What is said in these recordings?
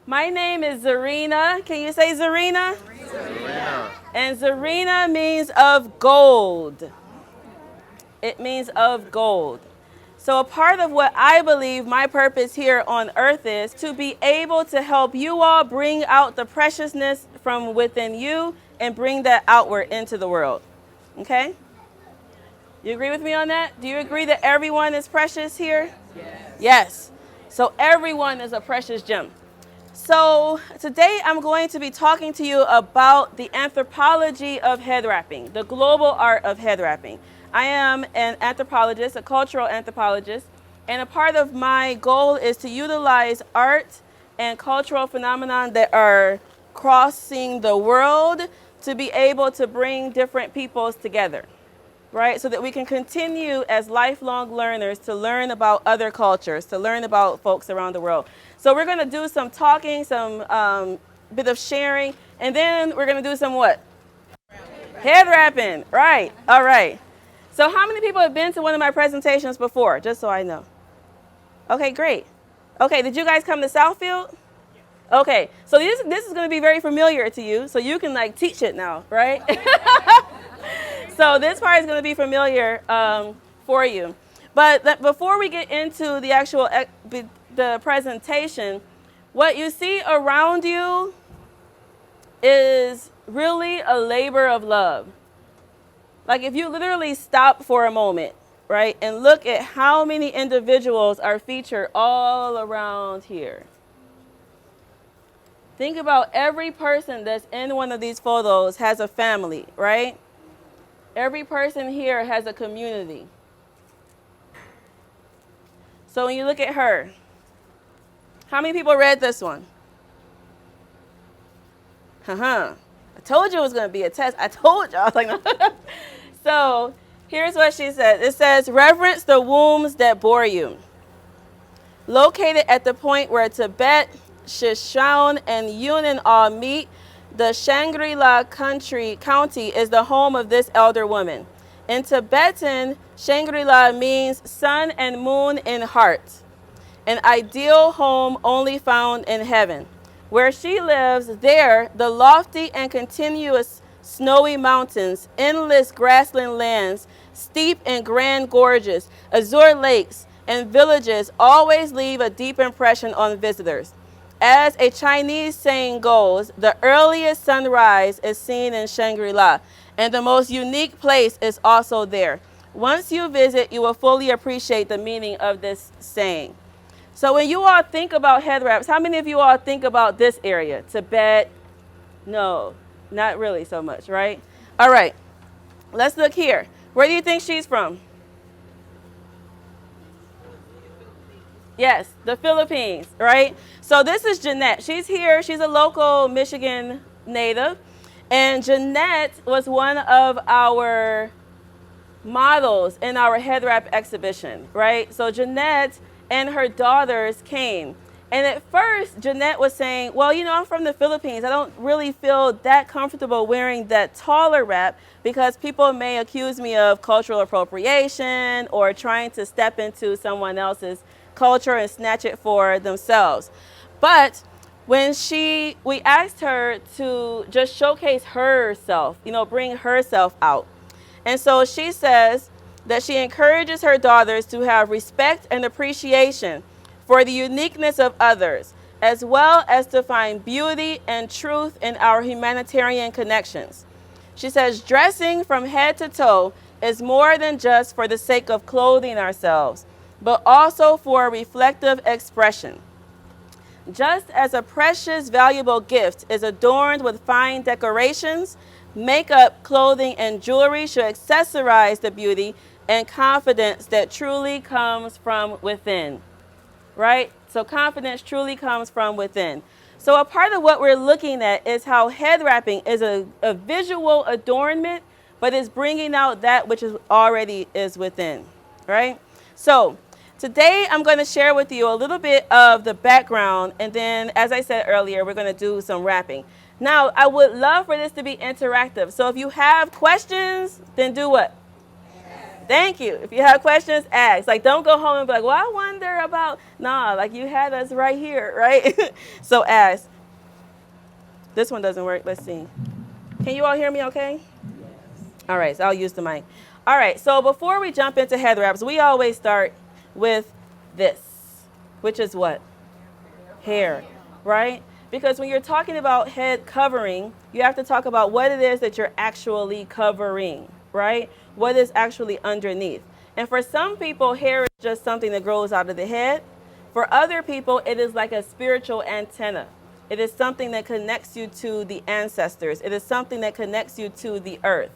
My name is Zarinah. Can you say Zarinah? Zarinah. And Zarinah means of gold. It means of gold. So a part of what I believe my purpose here on earth is to be able to help you all bring out the preciousness from within you and bring that outward into the world. Okay? You agree with me on that? Do you agree that everyone is precious here? Yes. So everyone is a precious gem. So today I'm going to be talking to you about the anthropology of head wrapping, the global art of head wrapping. I am an anthropologist, a cultural anthropologist, and a part of my goal is to utilize art and cultural phenomena that are crossing the world to be able to bring different peoples together, right? So that we can continue as lifelong learners to learn about other cultures, to learn about folks around the world. So we're going to do some talking, some bit of sharing, and then we're going to do some what? Head wrapping, right? All right. So how many people have been to one of my presentations before, just so I know? Okay, great. Okay, did you guys come to Southfield? Okay, so this is going to be very familiar to you, so you can like teach it now, right? So this part is going to be familiar for you. But before we get into the actual the presentation, what you see around you is really a labor of love. Like if you literally stop for a moment, right, and look at how many individuals are featured all around here. Think about every person that's in one of these photos has a family, right? Every person here has a community. So when you look at her, how many people read this one? I told you it was going to be a test. I told you. I was like, no. So here's what she said. It says, reverence the wombs that bore you. Located at the point where Tibet, Sichuan, and Yunnan all meet, the Shangri-La County is the home of this elder woman. In Tibetan, Shangri-La means sun and moon in heart, an ideal home only found in heaven. Where she lives, there, the lofty and continuous snowy mountains, endless grassland lands, steep and grand gorges, azure lakes, and villages always leave a deep impression on visitors. As a Chinese saying goes, the earliest sunrise is seen in Shangri-La, and the most unique place is also there. Once you visit, you will fully appreciate the meaning of this saying. So when you all think about head wraps, how many of you all think about this area? Tibet? No, not really so much, right? All right, let's look here. Where do you think she's from? Yes, the Philippines, right? So this is Jeanette. She's here. She's a local Michigan native. And Jeanette was one of our models in our head wrap exhibition, right? So Jeanette and her daughters came. And at first, Jeanette was saying, well, you know, I'm from the Philippines. I don't really feel that comfortable wearing that taller wrap because people may accuse me of cultural appropriation or trying to step into someone else's culture and snatch it for themselves. But when we asked her to just showcase herself, you know, bring herself out. And so she says that she encourages her daughters to have respect and appreciation for the uniqueness of others, as well as to find beauty and truth in our humanitarian connections. She says dressing from head to toe is more than just for the sake of clothing ourselves, but also for reflective expression. Just as a precious, valuable gift is adorned with fine decorations, makeup, clothing, and jewelry should accessorize the beauty and confidence that truly comes from within, right? So confidence truly comes from within. So a part of what we're looking at is how head wrapping is a visual adornment, but is bringing out that which is already is within, right? So today I'm going to share with you a little bit of the background, and then, as I said earlier, we're going to do some wrapping. Now, I would love for this to be interactive. So if you have questions, then do what? Thank you. If you have questions, ask. Like, don't go home and be like, well, I wonder about. Nah, like you had us right here, right? So ask. This one doesn't work. Let's see. Can you all hear me okay? All right, so I'll use the mic. All right, so before we jump into head wraps, we always start with this, which is what? Hair, right? Because when you're talking about head covering, you have to talk about what it is that you're actually covering, right? What is actually underneath. And for some people, hair is just something that grows out of the head. For other people, it is like a spiritual antenna. It is something that connects you to the ancestors. It is something that connects you to the earth.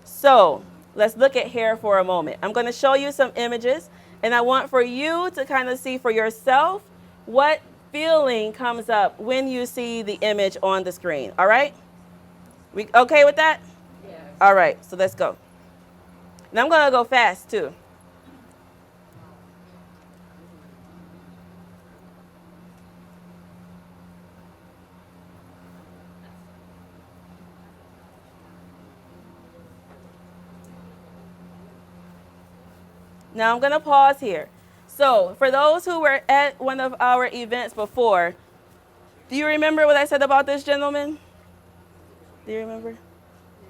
So let's look at hair for a moment. I'm going to show you some images, and I want for you to kind of see for yourself what feeling comes up when you see the image on the screen. All right? We okay with that? Yes. All right, so let's go. And I'm going to go fast too. Now I'm going to pause here. So for those who were at one of our events before, do you remember what I said about this gentleman? Do you remember?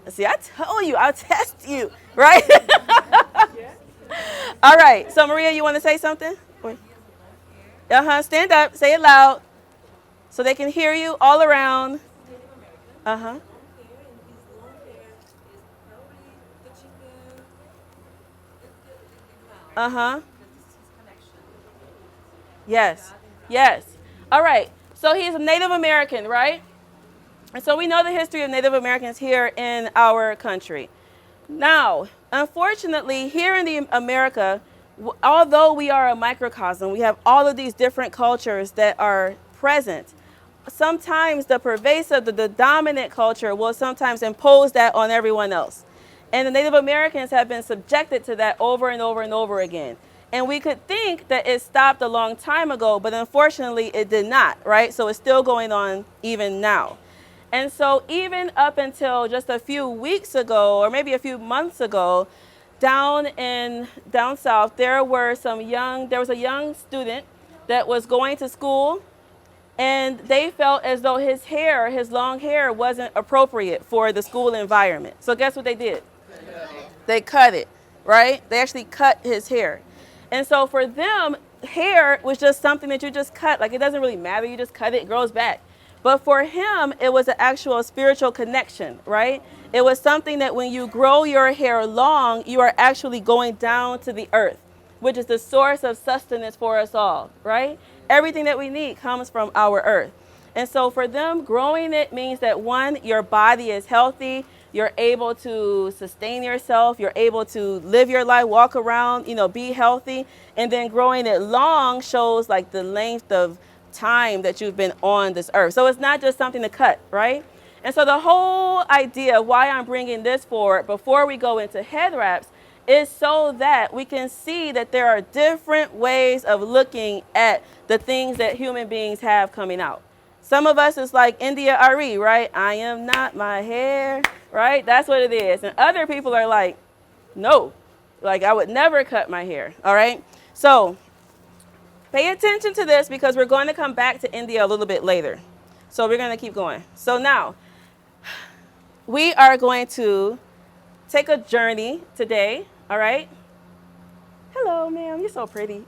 See, I told you, I'll test you, right? All right. So Maria, you want to say something? Stand up. Say it loud so they can hear you all around. Uh-huh. Uh-huh. Yes. Yes. All right. So he's a Native American, right? And so we know the history of Native Americans here in our country. Now, unfortunately, here in the America, although we are a microcosm, we have all of these different cultures that are present. Sometimes the pervasive, the dominant culture will sometimes impose that on everyone else. And the Native Americans have been subjected to that over and over and over again. And we could think that it stopped a long time ago, but unfortunately it did not, right? So it's still going on even now. And so even up until just a few weeks ago, or maybe a few months ago, down south, there was a young student that was going to school, and they felt as though his long hair wasn't appropriate for the school environment. So guess what they did? They cut it, right? They actually cut his hair. And so for them, hair was just something that you just cut. Like, it doesn't really matter. You just cut it, it grows back. But for him, it was an actual spiritual connection, right? It was something that when you grow your hair long, you are actually going down to the earth, which is the source of sustenance for us all, right? Everything that we need comes from our earth. And so for them, growing it means that, one, your body is healthy. You're able to sustain yourself. You're able to live your life, walk around, be healthy. And then growing it long shows like the length of time that you've been on this earth. So it's not just something to cut, right? And so the whole idea why I'm bringing this forward before we go into head wraps is so that we can see that there are different ways of looking at the things that human beings have coming out. Some of us is like India Ari, right? I am not my hair, right? That's what it is. And other people are like, no, like I would never cut my hair, all right? So pay attention to this because we're going to come back to India a little bit later. So we're going to keep going. So now we are going to take a journey today, all right? Hello, ma'am, you're so pretty.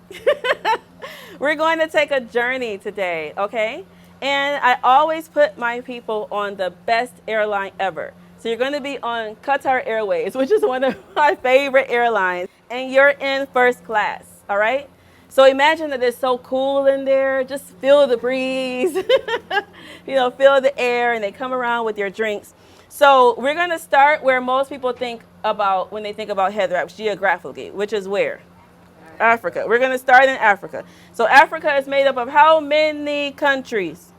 We're going to take a journey today, okay? And I always put my people on the best airline ever. So you're going to be on Qatar Airways, which is one of my favorite airlines. And you're in first class, all right? So imagine that it's so cool in there. Just feel the breeze, feel the air, and they come around with your drinks. So we're going to start where most people think about when they think about head wraps geographically, which is where? Africa. We're going to start in Africa. So Africa is made up of how many countries?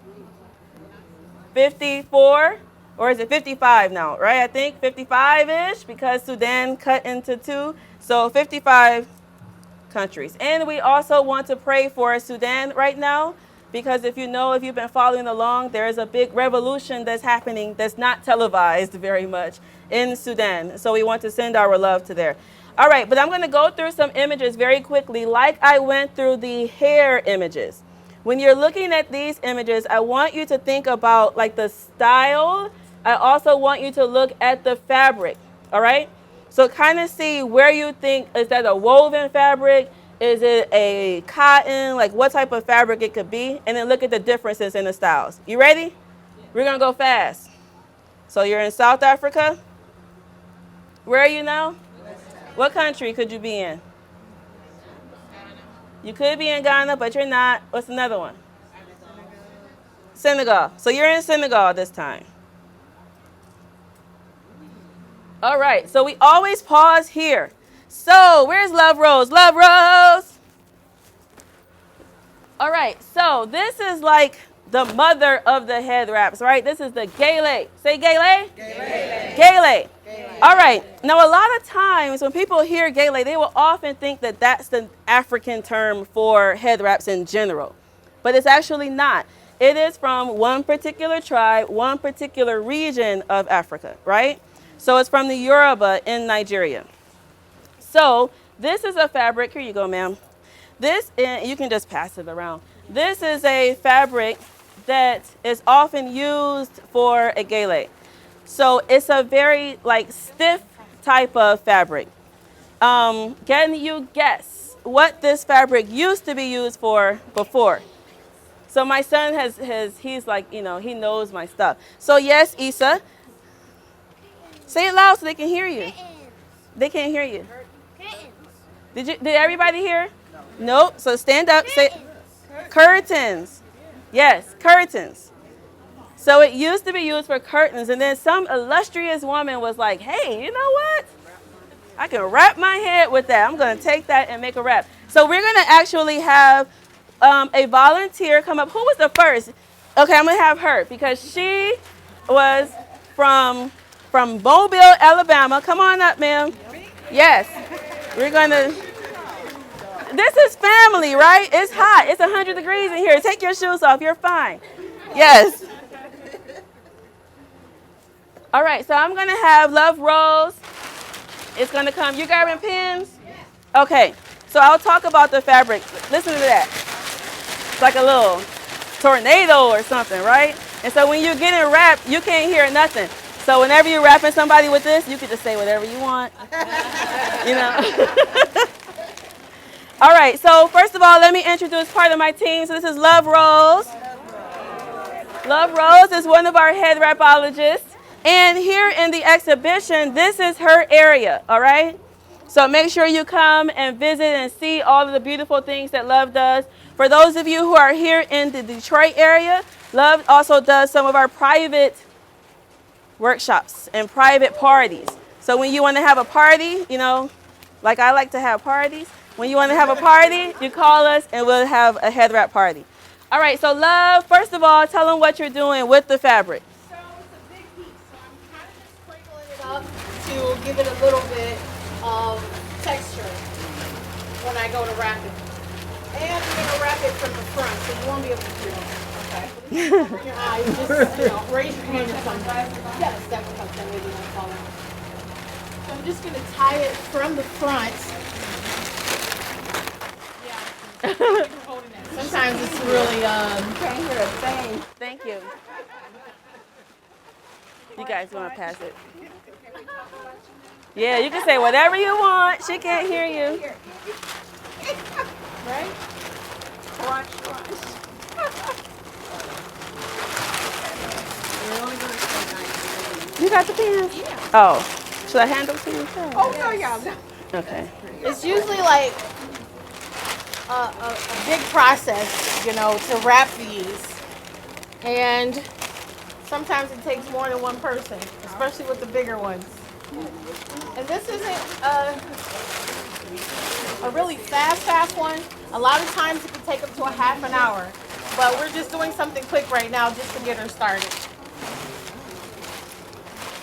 54, or is it 55 now, right? I think 55-ish because Sudan cut into two. So 55 countries. And we also want to pray for Sudan right now because if you've been following along, there is a big revolution that's happening that's not televised very much in Sudan. So we want to send our love to there. All right, but I'm going to go through some images very quickly like I went through the hair images. When you're looking at these images, I want you to think about like the style. I also want you to look at the fabric, all right? So kind of see where you think, is that a woven fabric? Is it a cotton? Like what type of fabric it could be? And then look at the differences in the styles. You ready? We're going to go fast. So you're in South Africa. Where are you now? What country could you be in? You could be in Ghana, but you're not. What's another one? Senegal. So you're in Senegal this time. All right. So we always pause here. So where's Love Rose? Love Rose. All right. So this is like the mother of the head wraps, right? This is the gele. Say gele? Gele. Gele. All right. Now, a lot of times when people hear gele, they will often think that that's the African term for head wraps in general. But it's actually not. It is from one particular tribe, one particular region of Africa, right? So it's from the Yoruba in Nigeria. So this is a fabric. Here you go, ma'am. This, you can just pass it around. This is a fabric that is often used for a gele. So it's a very like stiff type of fabric. Can you guess what this fabric used to be used for before? So my son he's like, you know, he knows my stuff. So yes, Issa. Say it loud so they can hear you. They can't hear you. Did everybody hear? No. Nope. So stand up. Say curtains. Yes, curtains. So it used to be used for curtains, and then some illustrious woman was like, hey, you know what? I can wrap my head with that. I'm going to take that and make a wrap. So we're going to actually have a volunteer come up. Who was the first? Okay, I'm going to have her because she was from Mobile, Alabama. Come on up, ma'am. Yes. We're going to... This is family, right? It's hot. It's 100 degrees in here. Take your shoes off. You're fine. Yes. All right, so I'm going to have Love Rose. It's going to come. You grabbing pins? Okay, so I'll talk about the fabric. Listen to that. It's like a little tornado or something, right? And so when you're getting wrapped, you can't hear nothing. So whenever you're wrapping somebody with this, you can just say whatever you want. You know? All right, so first of all, let me introduce part of my team. So this is Love Rose. Love Rose is one of our head wrapologists. And here in the exhibition, this is her area, all right? So make sure you come and visit and see all of the beautiful things that Love does. For those of you who are here in the Detroit area, Love also does some of our private workshops and private parties. So when you want to have a party, you know, like I like to have parties, when you want to have a party, you call us and we'll have a head wrap party. All right, so Love, first of all, tell them what you're doing with the fabric. To give it a little bit of texture when I go to wrap it. And I'm going to wrap it from the front, so you won't be able to see it. Okay. Open your eyes, just raise your hand or something. Yes, that would help. That way you won't fall out. So I'm just going to tie it from the front. Yeah. Sometimes it's really, you can't hear a thing. Thank you. You guys want to pass it? Yeah, you can say whatever you want. She can't hear you. Right? Watch. You got the pins? Yeah. Oh, should I hand them to you? Oh, no, yeah. Okay. It's usually like a big process, you know, to wrap these. And sometimes it takes more than one person, especially with the bigger ones. And this isn't a really fast one. A lot of times it can take up to a half an hour. But we're just doing something quick right now just to get her started.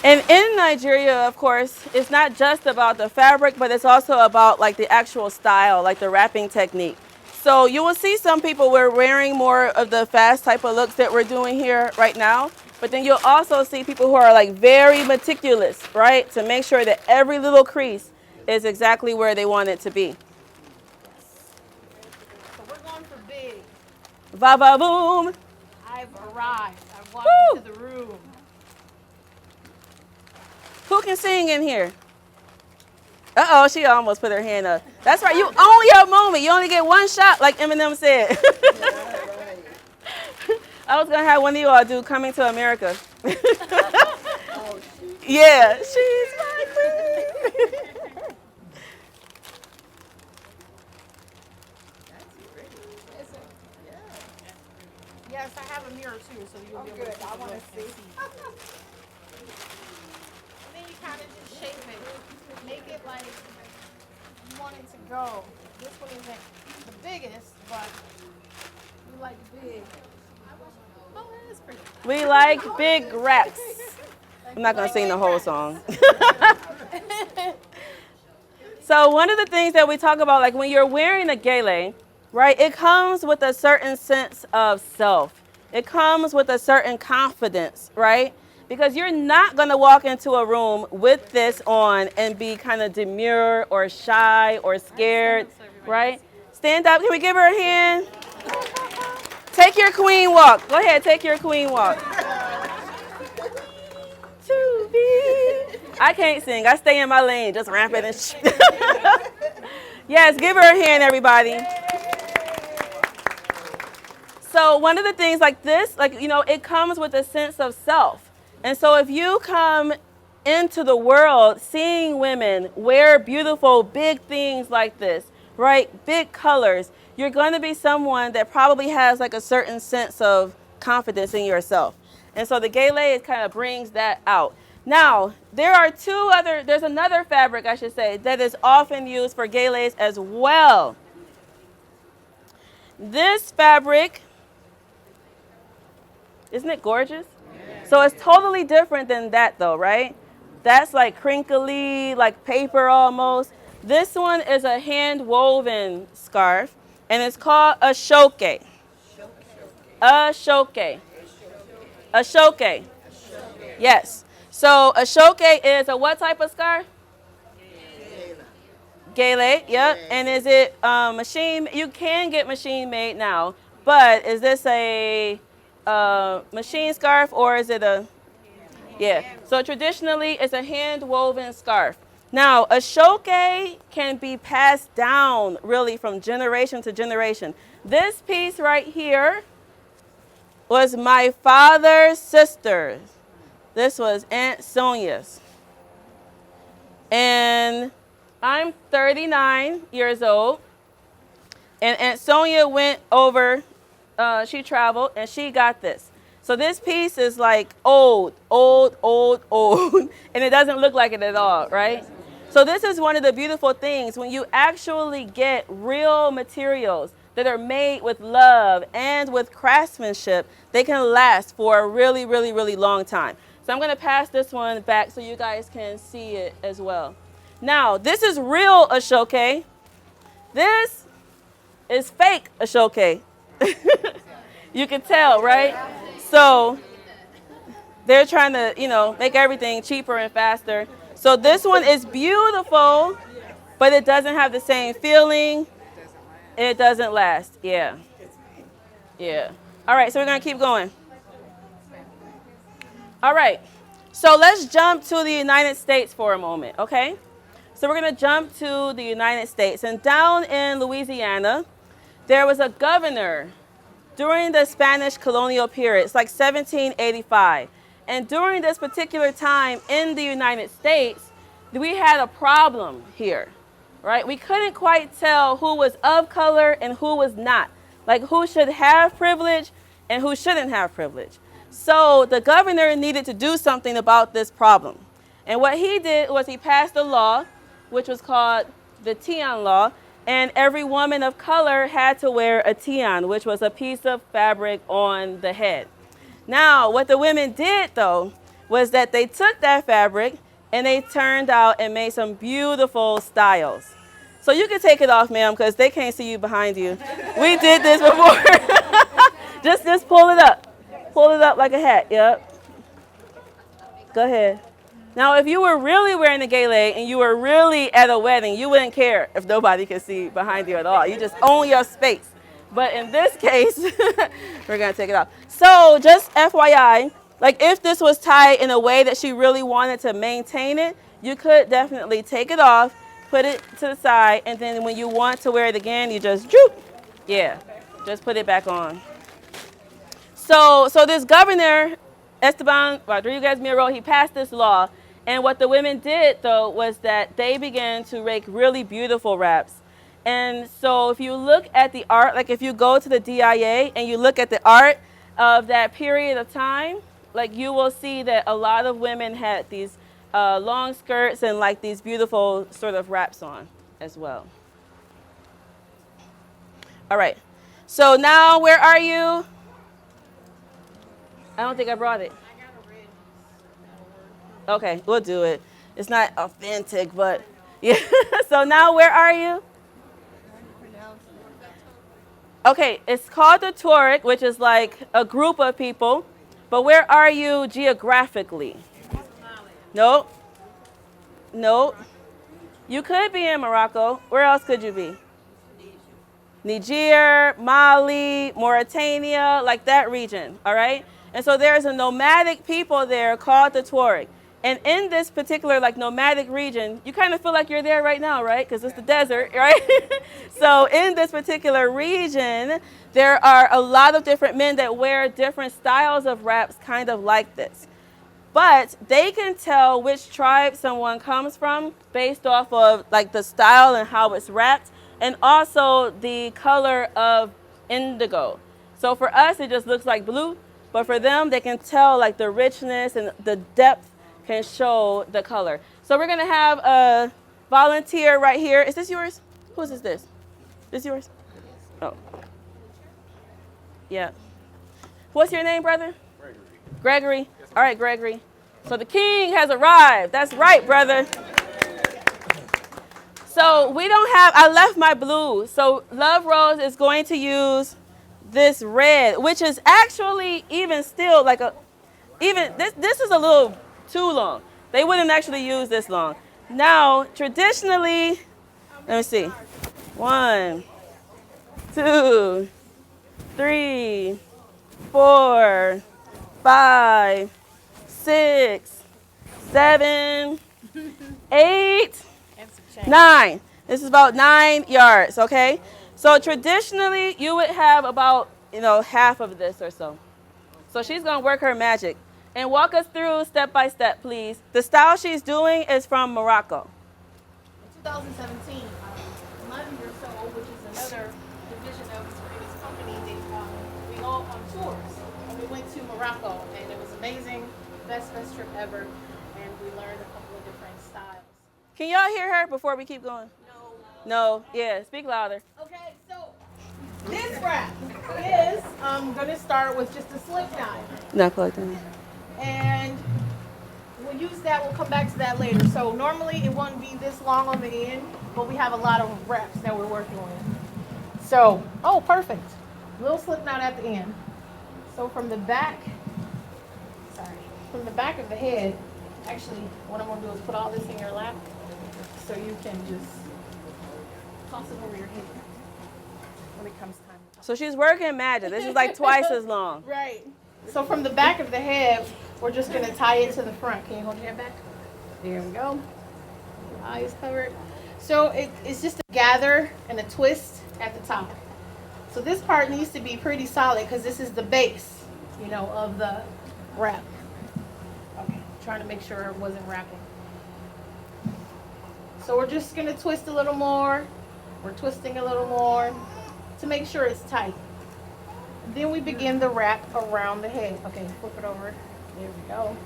And in Nigeria, of course, it's not just about the fabric, but it's also about like the actual style, like the wrapping technique. So you will see some people wearing more of the fast type of looks that we're doing here right now. But then you'll also see people who are like very meticulous, right? To make sure that every little crease is exactly where they want it to be. So we're going for big. Va va boom. I've arrived. I've walked Woo! into the room. Who can sing in here? Uh-oh, she almost put her hand up. That's right, you own your moment. You only get one shot, like Eminem said. I was going to have one of you all do Coming to America. Yeah, she's my queen. Yes, I have a mirror too, so you'll be able to I want to see. And then you kind of just shape it. Make it like you want it to go. This one isn't the biggest, but you like big. Oh, that is pretty. We like big wraps. I'm not going to sing the whole song. So one of the things that we talk about, like when you're wearing a gele, right, it comes with a certain sense of self. It comes with a certain confidence, right? Because you're not going to walk into a room with this on and be kind of demure or shy or scared, right? Stand up. Can we give her a hand? Take your queen walk. Go ahead, take your queen walk. To be. I can't sing. I stay in my lane, just ramping and shit. Yes, give her a hand, everybody. So one of the things like this, like, you know, it comes with a sense of self. And so if you come into the world seeing women wear beautiful, big things like this, right, big colors, you're going to be someone that probably has like a certain sense of confidence in yourself. And so the gele kind of brings that out. Now, there's another fabric, I should say, that is often used for geles as well. This fabric, isn't it gorgeous? Yeah. So it's totally different than that though, right? That's like crinkly, like paper almost. This one is a hand woven scarf and it's called a shoke. A shoke. A shoke. Yes. So a shoke is a what type of scarf? Gele, yep. And is it machine? You can get machine made now, but is this a machine scarf or is it a? Yeah. So traditionally, it's a hand woven scarf. Now, a shoke can be passed down really from generation to generation. This piece right here was my father's sister. This was Aunt Sonia's. And I'm 39 years old. And Aunt Sonia went over, she traveled, and she got this. So this piece is like old, and it doesn't look like it at all, right? So this is one of the beautiful things when you actually get real materials that are made with love and with craftsmanship, they can last for a really, really, really long time. So I'm going to pass this one back so you guys can see it as well. Now, this is real ashoke. This is fake ashoke. You can tell, right? So they're trying to, you know, make everything cheaper and faster. So this one is beautiful, but it doesn't have the same feeling. It doesn't last. Yeah. Yeah. All right, so we're going to keep going. All right. So let's jump to the United States for a moment, okay? So we're going to jump to the United States. And down in Louisiana, there was a governor during the Spanish colonial period. It's like 1785. And during this particular time in the United States, we had a problem here, right? We couldn't quite tell who was of color and who was not. Like who should have privilege and who shouldn't have privilege. So the governor needed to do something about this problem. And what he did was he passed a law, which was called the Tian Law, and every woman of color had to wear a tian, which was a piece of fabric on the head. Now, what the women did, though, was that they took that fabric and they turned out and made some beautiful styles. So you can take it off, ma'am, because they can't see you behind you. We did this before. just pull it up. Pull it up like a hat, yep. Go ahead. Now, if you were really wearing a gele and you were really at a wedding, you wouldn't care if nobody could see behind you at all. You just own your space. But in this case, we're going to take it off. So just FYI, like if this was tied in a way that she really wanted to maintain it, you could definitely take it off, put it to the side, and then when you want to wear it again, you just droop. Yeah, just put it back on. So this governor, Esteban Rodriguez Miro, he passed this law. And what the women did, though, was that they began to make really beautiful wraps. And so if you look at the art, like if you go to the DIA and you look at the art of that period of time, like you will see that a lot of women had these long skirts and like these beautiful sort of wraps on as well. All right. So now where are you? I don't think I brought it. Okay, we'll do it. It's not authentic, but yeah. So now where are you? Okay, it's called the Tuareg, which is like a group of people. But where are you geographically? Nope. Nope. You could be in Morocco. Where else could you be? Niger, Mali, Mauritania, like that region, all right? And so there's a nomadic people there called the Tuareg. And in this particular like nomadic region, you kind of feel like you're there right now, right? Because it's the desert, right? So in this particular region, there are a lot of different men that wear different styles of wraps kind of like this. But they can tell which tribe someone comes from based off of like the style and how it's wrapped, and also the color of indigo. So for us, it just looks like blue, but for them, they can tell like the richness and the depth can show the color. So we're gonna have a volunteer right here. Is this yours? Whose is this? This yours? Oh. Yeah. What's your name, brother? Gregory. All right, Gregory. So the king has arrived. That's right, brother. So we don't have, I left my blue. So Love Rose is going to use this red, which is actually even still like this is a little too long. They wouldn't actually use this long. Now, traditionally, let me see. 1, 2, 3, 4, 5, 6, 7, 8, 9. This is about 9 yards, okay? So traditionally, you would have about, half of this or so. So she's going to work her magic. And walk us through step by step, please. The style she's doing is from Morocco. In 2017, Enliven Your Soul, which is another division of this company, we go on tours. And we went to Morocco, and it was amazing. Best trip ever. And we learned a couple of different styles. Can y'all hear her before we keep going? No? Yeah, speak louder. Okay, so this wrap is going to start with just a slip knot. Not plugged in. And we'll use that, we'll come back to that later. So normally it won't be this long on the end, but we have a lot of wraps that we're working with. So, oh, perfect. Little slip knot at the end. So from the back of the head, actually, what I'm gonna do is put all this in your lap so you can just toss it over your head when it comes time. So she's working magic. This is like twice as long. Right. So from the back of the head, we're just going to tie it to the front. Can you hold your head back? There we go. Your eyes covered. So it's just a gather and a twist at the top. So this part needs to be pretty solid because this is the base, of the wrap. Okay, trying to make sure it wasn't wrapping. So we're just going to twist a little more. We're twisting a little more to make sure it's tight. Then we begin the wrap around the head. Okay, flip it over. There we go.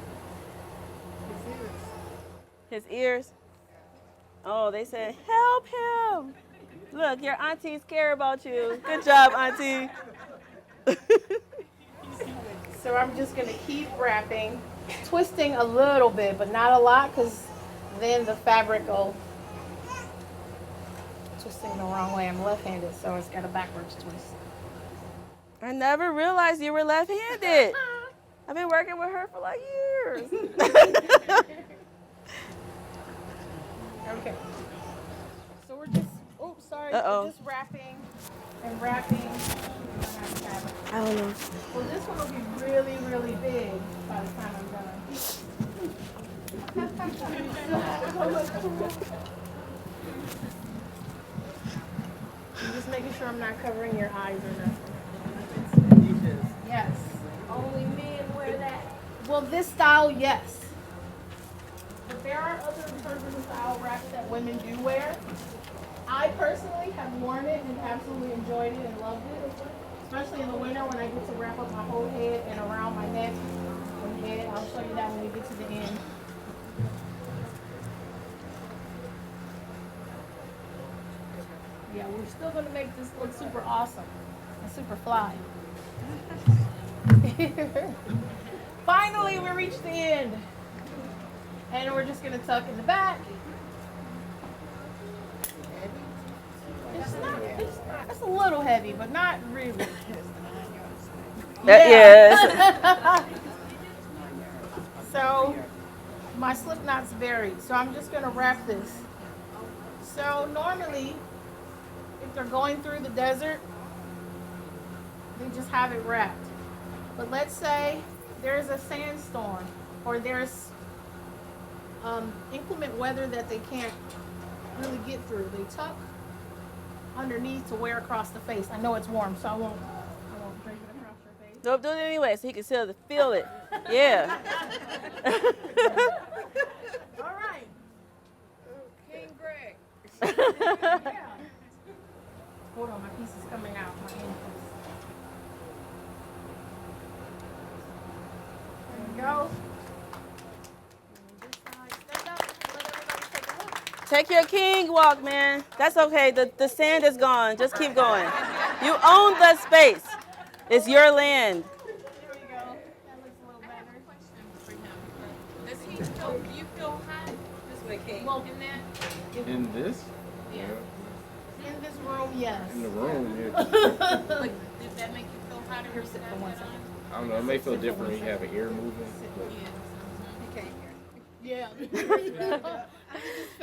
His ears. Oh, they said, help him. Look, your aunties care about you. Good job, auntie. So I'm just going to keep wrapping, twisting a little bit, but not a lot because then the fabric will twisting the wrong way. I'm left-handed, so it's got a backwards twist. I never realized you were left-handed. I've been working with her for like years. Okay. So we're just, we're just wrapping and wrapping. I don't know. Well, this one will be really, really big by the time I'm done. I'm just making sure I'm not covering your eyes or nothing. Yes. Only men wear that. Well, this style, yes. But there are other turban style wraps that women do wear. I personally have worn it and absolutely enjoyed it and loved it. Especially in the winter when I get to wrap up my whole head and around my neck and head. I'll show you that when we get to the end. Yeah, we're still going to make this look super awesome and super fly. Finally, we reached the end. And we're just going to tuck in the back. It's a little heavy, but not really. Yes. So, my slip knot's buried. So I'm just going to wrap this. So normally, if they're going through the desert, they just have it wrapped. But let's say there's a sandstorm or there's inclement weather that they can't really get through. They tuck underneath to wear across the face. I know it's warm, so I won't drape it across your face. Don't do it anyway, so he can still feel it. Yeah. All right. King Greg. Yeah. Hold on, my piece is coming out. My hand piece. There we go. Stand up. Let everybody take a look. Take your king walk, man. That's okay. The sand is gone. Just keep going. You own the space. It's your land. There we go. That looks a little better. Does he feel, do you feel hot this way, King? Well, In that? In this? Yeah. in this room, yes. In the room, yeah. Like, did that make you feel hotter? Here, sit for 1 second. I don't know, it may feel different when you have an ear moving. Yeah. Yeah.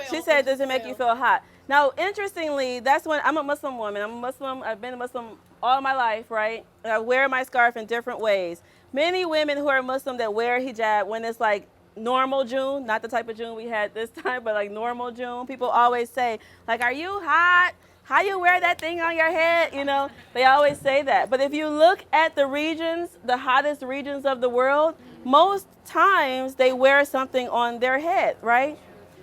She said, does it make you feel hot? Now, interestingly, that's when I'm a Muslim woman. I'm a Muslim. I've been a Muslim all my life, right? And I wear my scarf in different ways. Many women who are Muslim that wear hijab when it's like normal June, not the type of June we had this time, but like normal June, people always say, like, are you hot? How you wear that thing on your head? You know, they always say that. But if you look at the regions, the hottest regions of the world, most times they wear something on their head, right?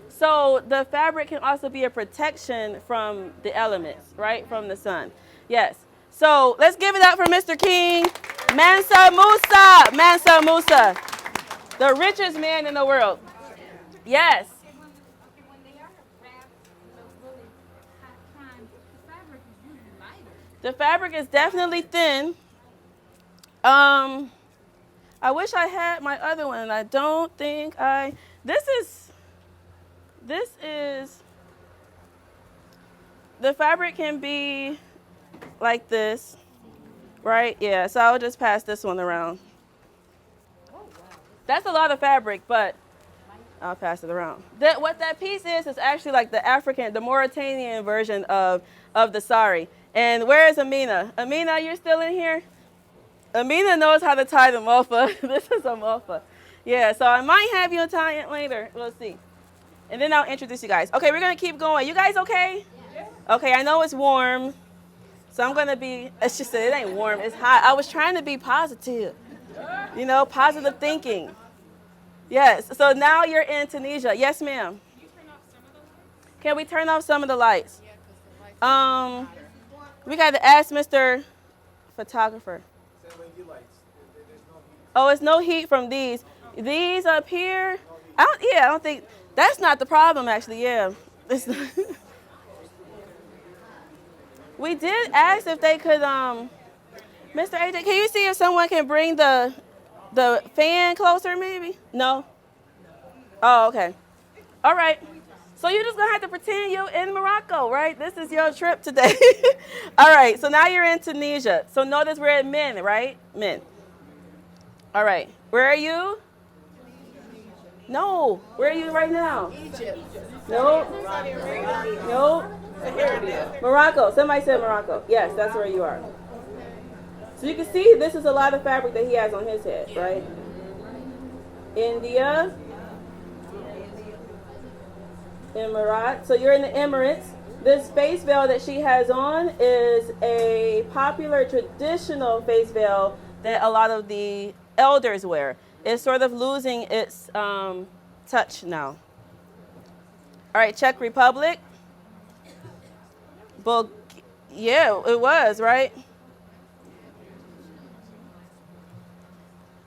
So the fabric can also be a protection from the elements, right? From the sun. Yes. So let's give it up for Mr. King, Mansa Musa. Mansa Musa, the richest man in the world. Yes. When they are wrapped in those really hot times, the fabric is usually lighter. The fabric is definitely thin. I wish I had my other one, and I don't think I. This is. The fabric can be like this, right? Yeah. So I'll just pass this one around. That's a lot of fabric, but I'll pass it around. What that piece is actually like the African, the Mauritanian version of the sari. And where is Amina? Amina, you're still in here? Amina knows how to tie the mofa. This is a mofa. Yeah, so I might have you tie it later. We'll see. And then I'll introduce you guys. Okay, we're going to keep going. You guys okay? Yeah. Okay, I know it's warm. So I'm going to be, it's just that it ain't warm. It's hot. I was trying to be positive. You know, positive thinking. Yes, so now you're in Tunisia. Yes, ma'am. Can you turn off some of the lights? Can we turn off some of the lights? Yeah, because the lights We got to ask Mr. Photographer. Oh, it's no heat from these. These up here, I don't think, that's not the problem actually, yeah. We did ask if they could, Mr. AJ, can you see if someone can bring the fan closer maybe? No? Oh, okay. All right. So you're just going to have to pretend you're in Morocco, right? This is your trip today. All right. So now you're in Tunisia. So notice we're at men, right? Men. All right. Where are you? No. Where are you right now? Egypt. Nope. Saudi Arabia. Nope. Morocco. Somebody said Morocco. Yes, that's where you are. So you can see this is a lot of fabric that he has on his head, right? India. Emirat. So you're in the Emirates. This face veil that she has on is a popular traditional face veil that a lot of the elders wear. It's sort of losing its touch now. All right, Czech Republic. Yeah, it was, right?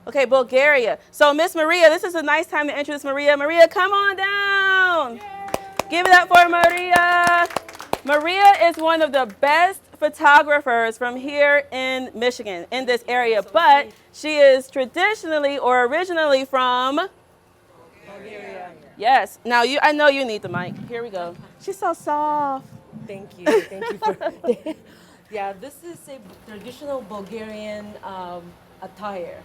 Okay, Bulgaria. So Miss Maria, this is a nice time to introduce Maria. Maria, come on down. Give it up for Maria. Maria is one of the best photographers from here in Michigan, in this area, but she is traditionally or originally from Bulgaria. Yes. Now I know you need the mic. Here we go. She's so soft. Thank you. Thank you for. Yeah, this is a traditional Bulgarian attire.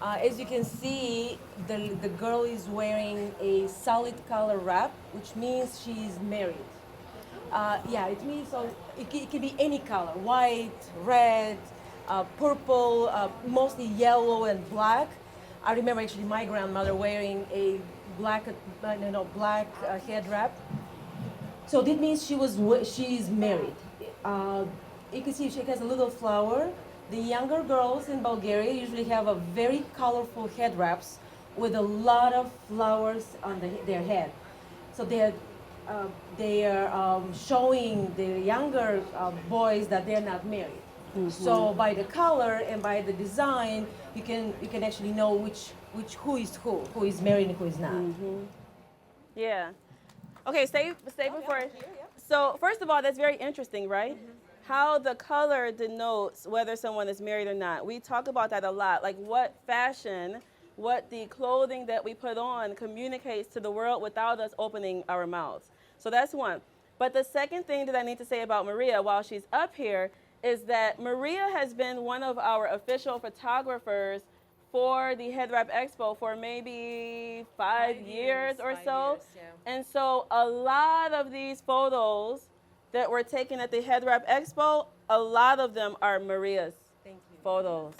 As you can see, the girl is wearing a solid color wrap, which means she is married. Yeah, it means it can be any color: white, red, purple, mostly yellow and black. I remember actually my grandmother wearing a black head wrap. So that means she is married. You can see she has a little flower. The younger girls in Bulgaria usually have a very colorful head wraps with a lot of flowers on their head. So they are showing the younger boys that they're not married. Mm-hmm. So by the color and by the design, you can actually know who is married and who is not. Mm-hmm. Yeah. Okay, stay before. So first of all, that's very interesting, right? Mm-hmm. How the color denotes whether someone is married or not. We talk about that a lot, like what the clothing that we put on communicates to the world without us opening our mouths. So that's one. But the second thing that I need to say about Maria while she's up here is that Maria has been one of our official photographers for the Head Wrap Expo for maybe 5 years or so. Yeah. And so a lot of these photos that were taken at the Head Wrap Expo, a lot of them are Maria's photos.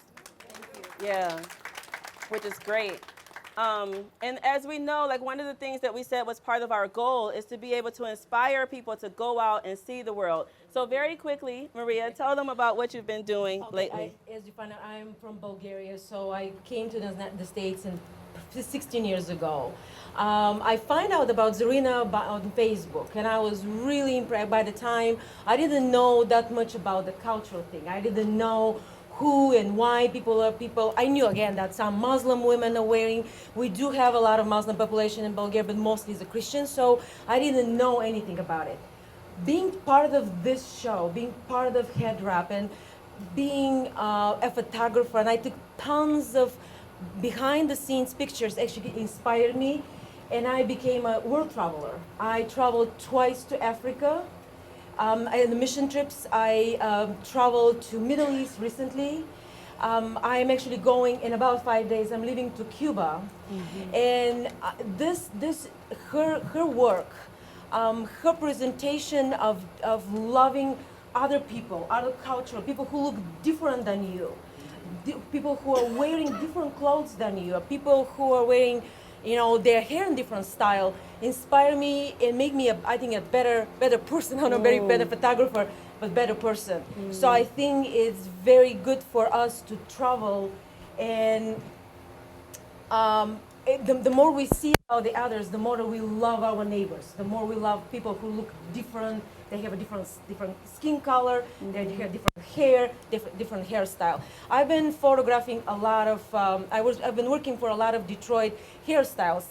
Thank you. Yeah, which is great. And as we know, like one of the things that we said was part of our goal is to be able to inspire people to go out and see the world. So very quickly, Maria, tell them about what you've been doing lately. As you find out, I'm from Bulgaria, so I came to the States 16 years ago. I find out about Zarinah on Facebook, and I was really impressed. By the time, I didn't know that much about the cultural thing. I didn't know who and why people are people. I knew again that some Muslim women are wearing. We do have a lot of Muslim population in Bulgaria, but mostly is a Christian, so I didn't know anything about it. Being part of this show, being part of Head Wrap, and being a photographer, and I took tons of behind the scenes pictures, actually inspired me, and I became a world traveler. I traveled twice to Africa. In the mission trips, I traveled to Middle East recently. I am actually going in about 5 days. I'm leaving to Cuba, and her work, her presentation of loving other people, other culture, people who look different than you, people who are wearing different clothes than you, people who are wearing, their hair in different style, inspire me and make me, I think, a better person. I'm not a very better photographer, but better person. So I think it's very good for us to travel, and the more we see about the others, the more we love our neighbors, the more we love people who look different. They have a different skin color, they have different hair, different hairstyle. I've been photographing a lot of, I've been working for a lot of Detroit hairstyles,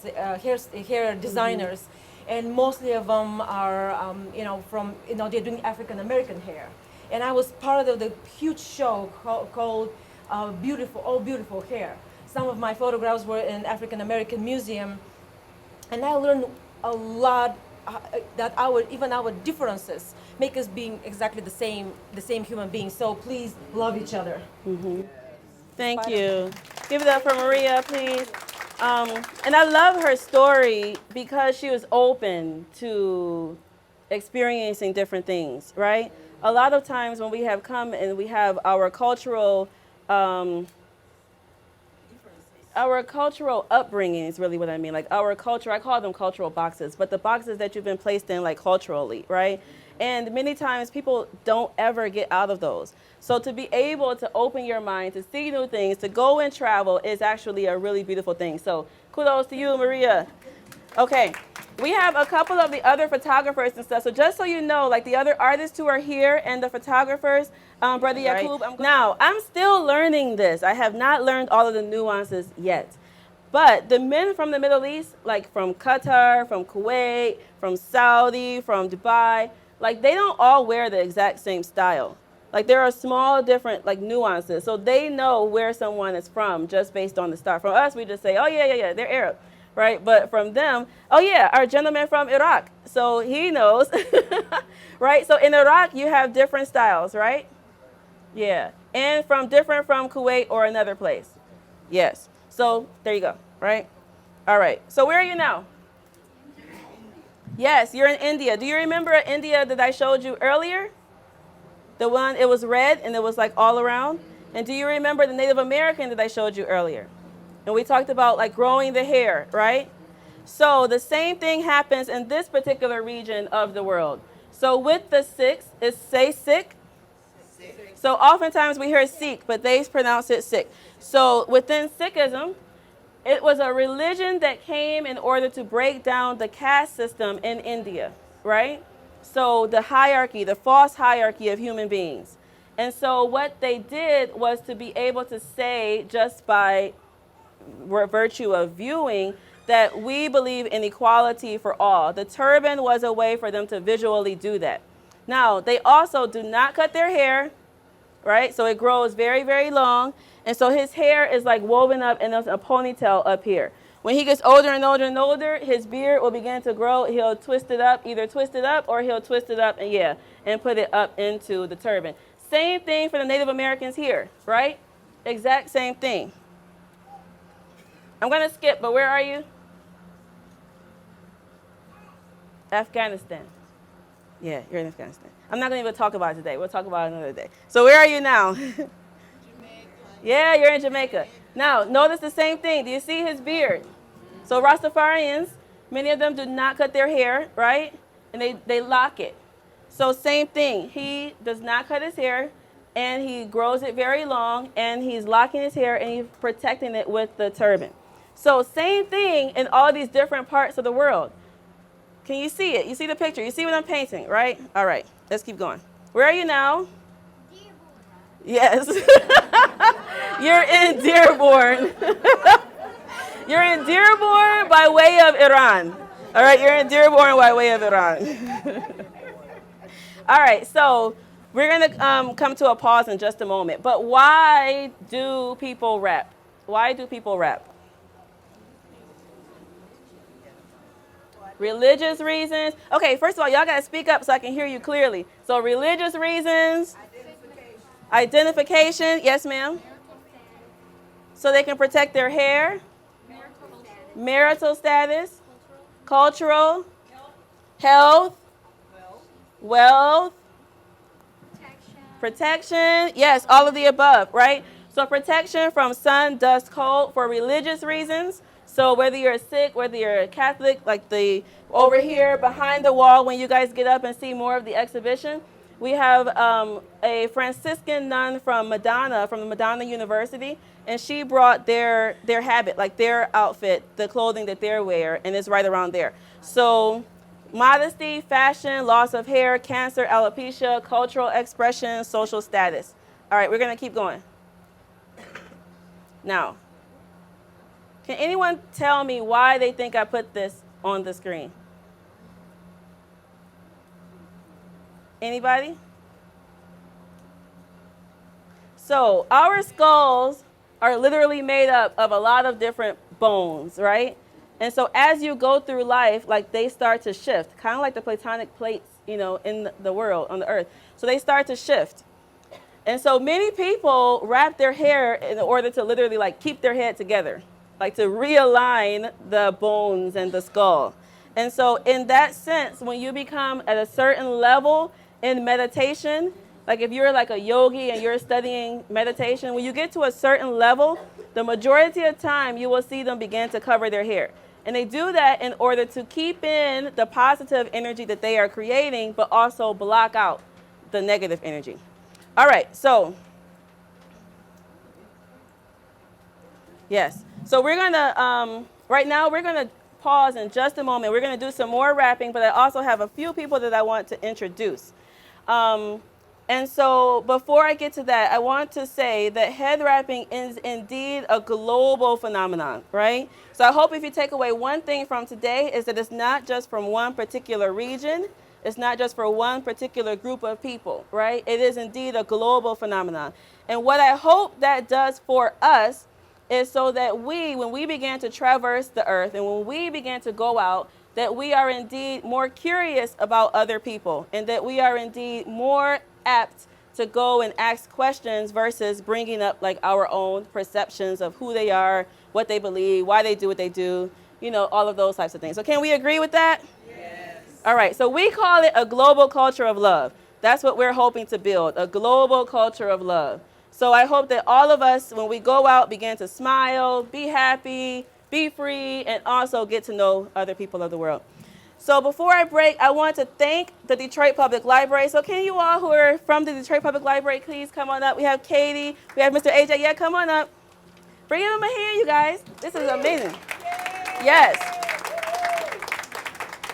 hair designers, and mostly of them are, they're doing African American hair. And I was part of the huge show called All Beautiful Hair. Some of my photographs were in African American Museum, and I learned a lot. That even our differences make us being exactly the same human beings. So please love each other. Thank you. Give it up for Maria, please. And I love her story because she was open to experiencing different things, right? A lot of times when we have come and we have our cultural upbringing is really what I mean. Like our culture, I call them cultural boxes, but the boxes that you've been placed in like culturally, right? And many times people don't ever get out of those. So to be able to open your mind, to see new things, to go and travel is actually a really beautiful thing. So kudos to you, Maria. Okay, we have a couple of the other photographers and stuff. So just so you know, like the other artists who are here and the photographers, Brother Yaqub, now I'm still learning this. I have not learned all of the nuances yet. But the men from the Middle East, like from Qatar, from Kuwait, from Saudi, from Dubai, like they don't all wear the exact same style. Like there are small different like nuances. So they know where someone is from just based on the style. From us, we just say, oh yeah, they're Arab. Right? But from them, oh yeah, our gentleman from Iraq. So he knows, right? So in Iraq, you have different styles, right? Yeah. And different from Kuwait or another place. Yes. So there you go, right? All right. So where are you now? Yes, you're in India. Do you remember India that I showed you earlier? The one, it was red and it was like all around. And do you remember the Native American that I showed you earlier? And we talked about like growing the hair, right? So the same thing happens in this particular region of the world. So with the Sikhs, it's say Sikh. So oftentimes we hear Sikh, but they pronounce it Sikh. So within Sikhism, it was a religion that came in order to break down the caste system in India, right? So the hierarchy, the false hierarchy of human beings. And so what they did was to be able to say just by virtue of viewing that we believe in equality for all. The turban was a way for them to visually do that. Now, they also do not cut their hair, right? So it grows very, very long. And so his hair is like woven up in a ponytail up here. When he gets older and older and older, his beard will begin to grow. He'll twist it up, either twist it up or he'll twist it up and put it up into the turban. Same thing for the Native Americans here, right? Exact same thing. I'm going to skip, but where are you? Afghanistan. Yeah, you're in Afghanistan. I'm not going to even talk about it today. We'll talk about it another day. So where are you now? Jamaica. Yeah, you're in Jamaica. Now, notice the same thing. Do you see his beard? So Rastafarians, many of them do not cut their hair, right? And they lock it. So same thing. He does not cut his hair, and he grows it very long, and he's locking his hair, and he's protecting it with the turban. So same thing in all these different parts of the world. Can you see it? You see the picture? You see what I'm painting, right? All right, let's keep going. Where are you now? Dearborn. Yes. You're in Dearborn. You're in Dearborn by way of Iran. All right, you're in Dearborn by way of Iran. All right, so we're going to come to a pause in just a moment. But why do people rap? Why do people rap? Religious reasons. Okay, first of all, y'all got to speak up so I can hear you clearly. So religious reasons. Identification. Yes, ma'am. So they can protect their hair. Marital status. Cultural. Health. Wealth. Protection. Yes, all of the above, right? So protection from sun, dust, cold for religious reasons. So whether you're a Sikh, whether you're a Catholic, like the over here behind the wall when you guys get up and see more of the exhibition, we have a Franciscan nun from Madonna, from the Madonna University, and she brought their habit, like their outfit, the clothing that they wear, and it's right around there. So modesty, fashion, loss of hair, cancer, alopecia, cultural expression, social status. All right, we're going to keep going. Now, can anyone tell me why they think I put this on the screen? Anybody? So our skulls are literally made up of a lot of different bones, right? And so as you go through life, like they start to shift, kind of like the platonic plates, you know, in the world, on the earth. So they start to shift. And so many people wrap their hair in order to literally like keep their head together. like to realign the bones and the skull. And so in that sense, when you become at a certain level in meditation, like if you're like a yogi and you're studying meditation, when you get to a certain level, the majority of time you will see them begin to cover their hair. And they do that in order to keep in the positive energy that they are creating, but also block out the negative energy. All right, so yes. So we're going to, right now we're going to pause in just a moment. We're going to do some more wrapping, but I also have a few people that I want to introduce. And so before I get to that, I want to say that head wrapping is indeed a global phenomenon, right? So I hope if you take away one thing from today is that it's not just from one particular region. It's not just for one particular group of people, right? It is indeed a global phenomenon. And what I hope that does for us is so that we, when we begin to traverse the earth and when we begin to go out, that we are indeed more curious about other people and that we are indeed more apt to go and ask questions versus bringing up like our own perceptions of who they are, what they believe, why they do what they do, you know, all of those types of things. So can we agree with that? Yes. All right, so we call it a global culture of love. That's what we're hoping to build, a global culture of love. So I hope that all of us, when we go out, begin to smile, be happy, be free, and also get to know other people of the world. So before I break, I want to thank the Detroit Public Library. So can you all who are from the Detroit Public Library, please come on up. We have Katie, we have Mr. AJ. Yeah, come on up. Bring him a hand, you guys. This is amazing. Yes.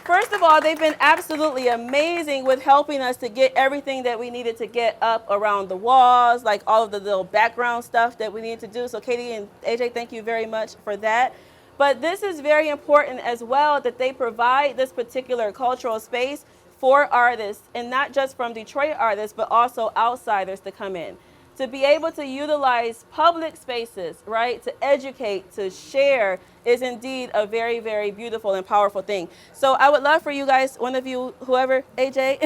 First of all, they've been absolutely amazing with helping us to get everything that we needed to get up around the walls, like all of the little background stuff that we need to do. So Katie and AJ, thank you very much for that. But this is very important as well that they provide this particular cultural space for artists, and not just from Detroit artists, but also outsiders to come in. To be able to utilize public spaces, right, to educate, to share is indeed a very, very beautiful and powerful thing. So I would love for you guys, one of you, whoever, AJ,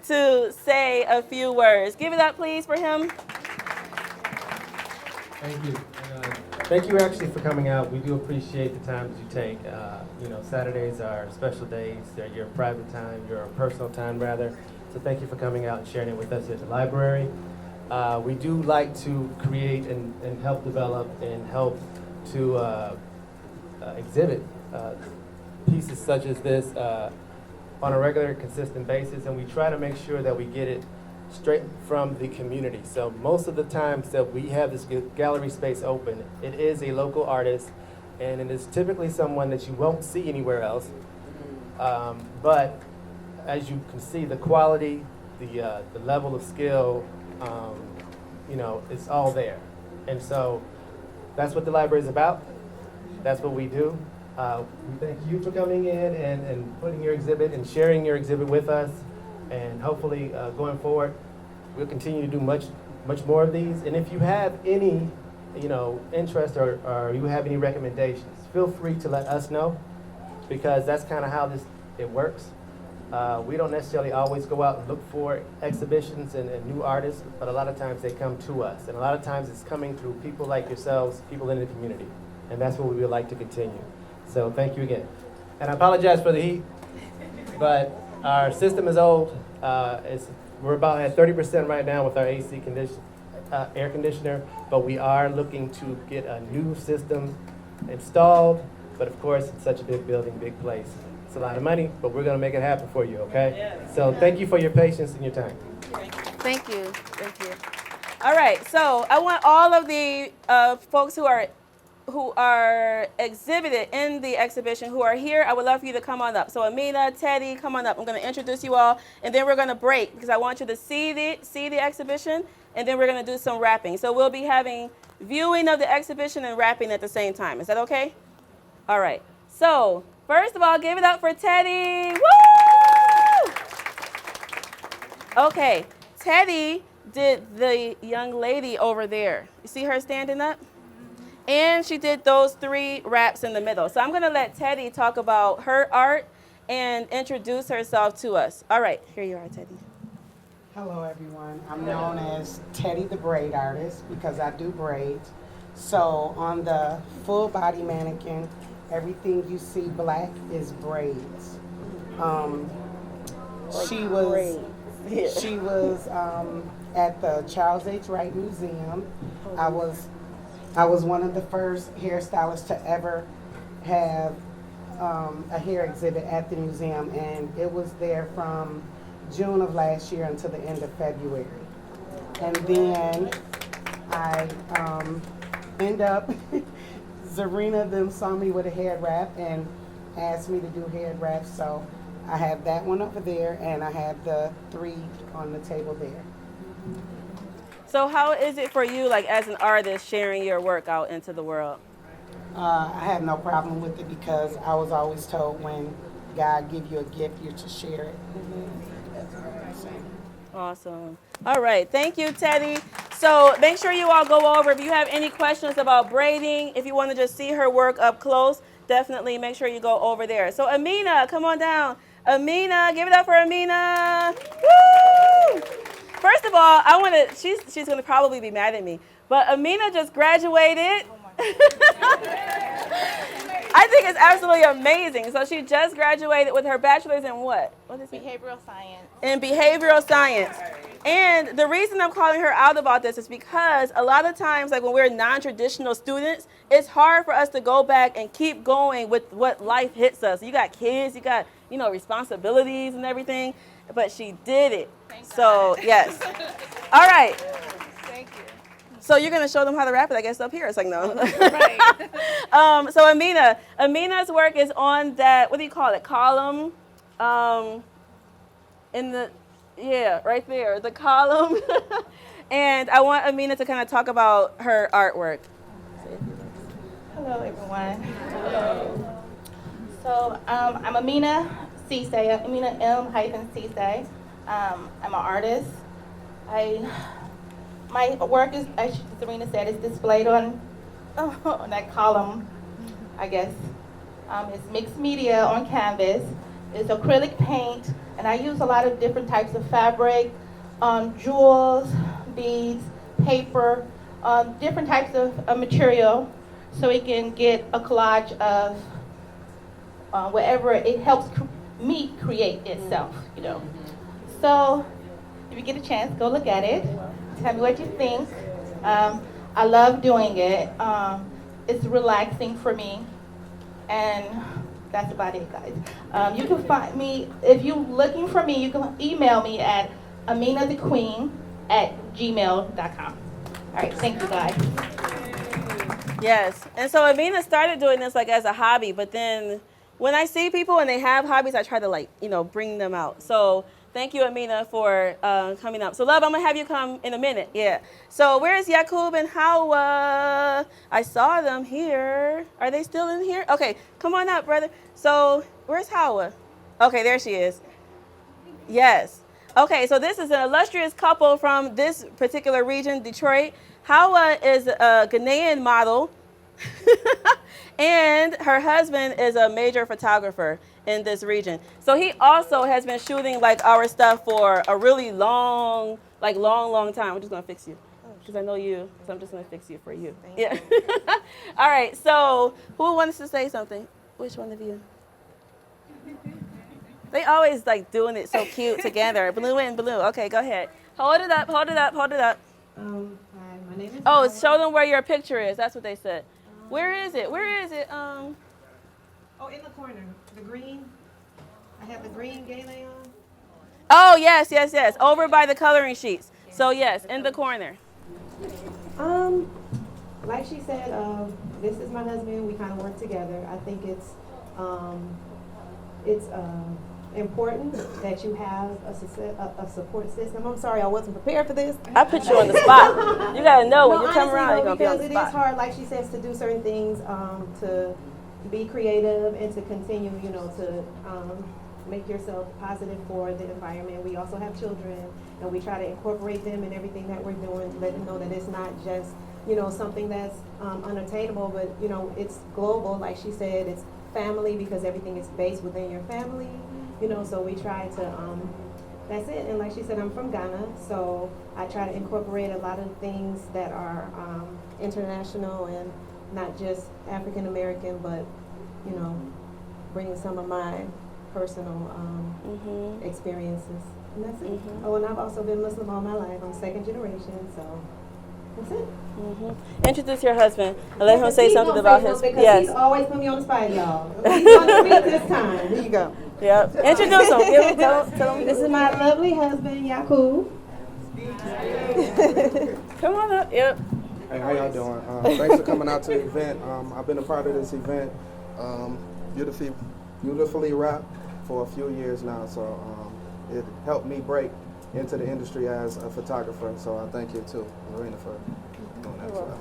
to say a few words. Give it up, please, for him. Thank you. Thank you actually for coming out. We do appreciate the time that you take. You know, Saturdays are special days. They're your private time, your personal time rather. So thank you for coming out and sharing it with us at the library. We do like to create and help develop and help to exhibit pieces such as this on a regular, consistent basis, and we try to make sure that we get it straight from the community. So most of the times that we have this gallery space open, it is a local artist, and it is typically someone that you won't see anywhere else. But as you can see, the quality, the level of skill, you know, it's all there. And so that's what the library is about. That's what we do. We thank you for coming in and putting your exhibit and sharing your exhibit with us. And hopefully going forward, we'll continue to do much more of these. And if you have any, you know, interest or you have any recommendations, feel free to let us know, because that's kind of how it works. We don't necessarily always go out and look for exhibitions and new artists, but a lot of times they come to us. And a lot of times it's coming through people like yourselves, people in the community. And that's what we would like to continue. So thank you again. And I apologize for the heat, but our system is old. We're about at 30% right now with our AC air conditioner, but we are looking to get a new system installed. But of course, it's such a big building, big place. It's a lot of money, but we're going to make it happen for you, okay? Yeah. So thank you for your patience and your time. Thank you. Thank you. All right, so I want all of the folks who are exhibited in the exhibition who are here, I would love for you to come on up. So Amina, Teddy, come on up. I'm going to introduce you all, and then we're going to break because I want you to see the exhibition, and then we're going to do some wrapping. So we'll be having viewing of the exhibition and wrapping at the same time. Is that okay? All right. So first of all, give it up for Teddy. Woo! Okay, Teddy did the young lady over there. You see her standing up? And she did those 3 wraps in the middle. So I'm going to let Teddy talk about her art and introduce herself to us. All right, here you are, Teddy. Hello, everyone. I'm known as Teddy the Braid Artist because I do braids. So on the full body mannequin, everything you see black is braids. She was at the Charles H. Wright Museum. I was one of the first hairstylists to ever have a hair exhibit at the museum, and it was there from June of last year until the end of February. And then I end up, Zarinah them saw me with a head wrap and asked me to do head wraps, so I have that one over there, and I have the 3 on the table there. So how is it for you, like as an artist, sharing your work out into the world? I have no problem with it because I was always told when God give you a gift, you're to share it. That's what I'm saying. Awesome. All right. Thank you, Teddy. So make sure you all go over. If you have any questions about braiding, if you want to just see her work up close, definitely make sure you go over there. So Amina, come on down. Amina, give it up for Amina. Woo! First of all, she's going to probably be mad at me, but Amina just graduated. I think it's absolutely amazing. So she just graduated with her bachelor's in what? What is it? Behavioral science. In behavioral science. And the reason I'm calling her out about this is because a lot of times, like when we're non-traditional students, it's hard for us to go back and keep going with what life hits us. You got kids, you got, responsibilities and everything, but she did it. So, yes. All right. Thank you. So you're going to show them how to wrap it, I guess, up here. It's like, no. Right. So Amina's work is on that, what do you call it, column? Right there, the column. And I want Amina to kind of talk about her artwork. Hello, everyone. Hello. So I'm Amina Cisse, Amina M-Cisse. I'm an artist. My work is, as Zarinah said, is displayed on that column, I guess. It's mixed media on canvas. It's acrylic paint, and I use a lot of different types of fabric, jewels, beads, paper, different types of material, so we can get a collage of whatever it helps me create itself, So if you get a chance, go look at it. Tell me what you think. I love doing it. It's relaxing for me, and that's about it, guys. You can find me, if you're looking for me, you can email me at aminathequeen@gmail.com. All right, thank you, guys. Yes, and so Amina started doing this like as a hobby, but then when I see people and they have hobbies, I try to bring them out. So thank you, Amina, for coming up. So love, I'm gonna have you come in a minute. Yeah. So where's Yakub and Hawa? I saw them here. Are they still in here? Okay, come on up, brother. So where's Hawa? Okay, there she is. Yes. Okay, so this is an illustrious couple from this particular region, Detroit. Hawa is a Ghanaian model, and her husband is a major photographer in this region. So he also has been shooting like our stuff for a really long time. I'm just gonna fix you, because I know you, so I'm just gonna fix you for you. Yeah. All right, so who wants to say something? Which one of you? They always like doing it so cute together. Blue and blue. Okay, go ahead. Hold it up, hold it up, hold it up. Hi, my name is Show them where your picture is. That's what they said. Where is it? Where is it? Oh, in the corner. The green. I have the green Galleria on. Oh, yes. Over by the coloring sheets. So, yes, in the corner. Like she said, this is my husband. We kind of work together. I think it's important that you have a support system. I'm sorry, I wasn't prepared for this. I put you on the spot. You got to know when you come around, you're going to be on the spot. Because it is hard, like she says, to do certain things, to be creative and to continue, to make yourself positive for the environment. We also have children, and we try to incorporate them in everything that we're doing, let them know that it's not just, something that's unattainable, but, it's global. Like she said, it's family, because everything is based within your family. So we try to, that's it. And like she said, I'm from Ghana, so I try to incorporate a lot of things that are international and not just African American, but you know, bringing some of my personal experiences. And that's it. Oh, and I've also been Muslim all my life. I'm second generation, so that's it. Introduce your husband and let him say something about his. He's always put me on the spot, y'all. He's on the beat this time. Here you go. Yep. Introduce him. Tell him. This is my lovely husband, Yakub. Come on up. Yep. Hey, how y'all doing? Thanks for coming out to the event. I've been a part of this event, beautifully wrapped for a few years now. So it helped me break into the industry as a photographer. So I thank you too, Zarinah, for doing that as well.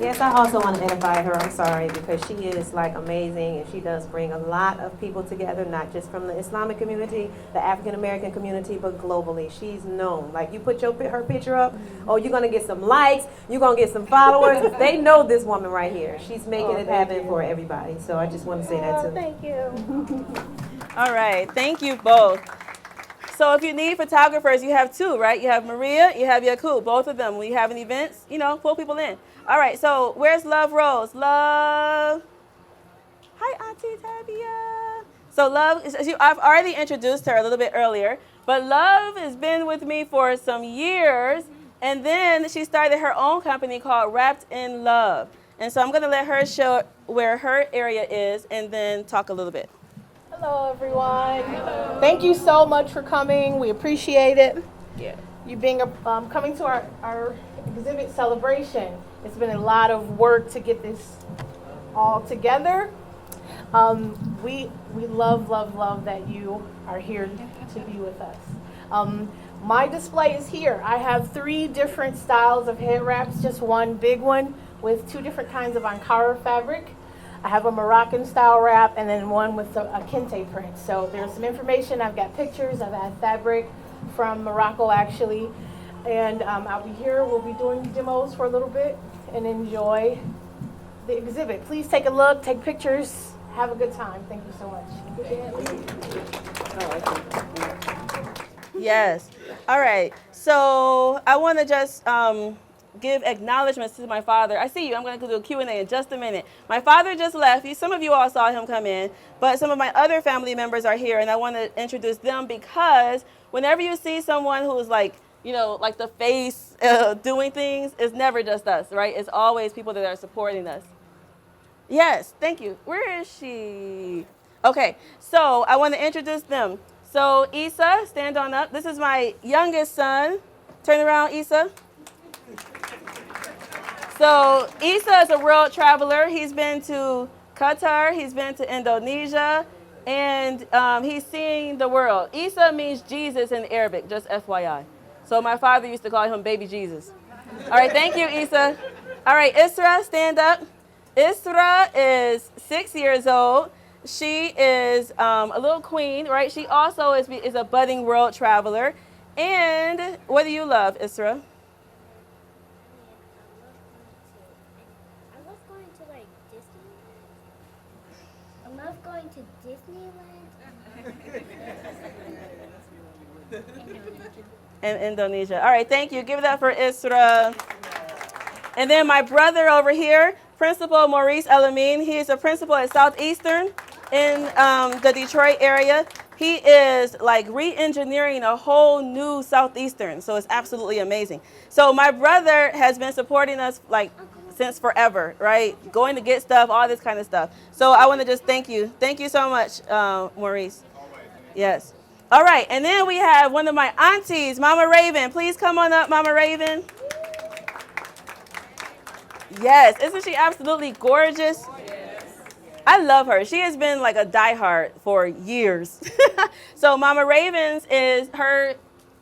Yes, I also want to edify her. I'm sorry, because she is like amazing, and she does bring a lot of people together, not just from the Islamic community, the African American community, but globally. She's known. Like, you put her picture up, oh, you're gonna get some likes, you're gonna get some followers. They know this woman right here. She's making it happen for everybody. So I just want to say that too. Thank you. All right. Thank you both. So if you need photographers, you have two, right? You have Maria, you have Yakub, both of them. When you have an events, pull people in. All right, so where's Love Rose? Love. Hi, Auntie Tabia. So Love, I've already introduced her a little bit earlier, but Love has been with me for some years, and then she started her own company called Wrapped in Love. And so I'm going to let her show where her area is and then talk a little bit. Hello, everyone. Hello. Thank you so much for coming. We appreciate it. Yeah. You being coming to our exhibit celebration. It's been a lot of work to get this all together. We love that you are here to be with us. My display is here. I have 3 different styles of head wraps, just one big one with 2 different kinds of Ankara fabric. I have a Moroccan style wrap and then one with a kente print. So there's some information. I've got pictures. I've had fabric from Morocco actually. And I'll be here. We'll be doing demos for a little bit and enjoy the exhibit. Please take a look, take pictures, have a good time. Thank you so much. Yes. All right. So I want to just give acknowledgments to my father. I see you. I'm going to do a Q&A in just a minute. My father just left. Some of you all saw him come in, but some of my other family members are here, and I want to introduce them because whenever you see someone who's like the face doing things, it's never just us, right? It's always people that are supporting us. Yes, thank you. Where is she? Okay, so I want to introduce them. So Issa, stand on up. This is my youngest son. Turn around, Issa. So Issa is a world traveler. He's been to Qatar, he's been to Indonesia, and he's seeing the world. Issa means Jesus in Arabic, just FYI. So my father used to call him baby Jesus. All right, thank you, Issa. All right, Isra, stand up. Isra is 6 years old. She is a little queen, right? She also is a budding world traveler. And what do you love, Isra? I love going to Disneyland. In Indonesia. All right, thank you. Give it up for Isra. And then my brother over here, Principal Maurice El-Amin. He is a principal at Southeastern in the Detroit area. He is like re-engineering a whole new Southeastern, so it's absolutely amazing. So my brother has been supporting us like since forever, right? Going to get stuff, all this kind of stuff. So I want to just thank you. Thank you so much, Maurice. Yes. All right, and then we have one of my aunties, Mama Raven. Please come on up, Mama Raven. Yes, isn't she absolutely gorgeous? I love her. She has been like a diehard for years. So Mama Ravens is her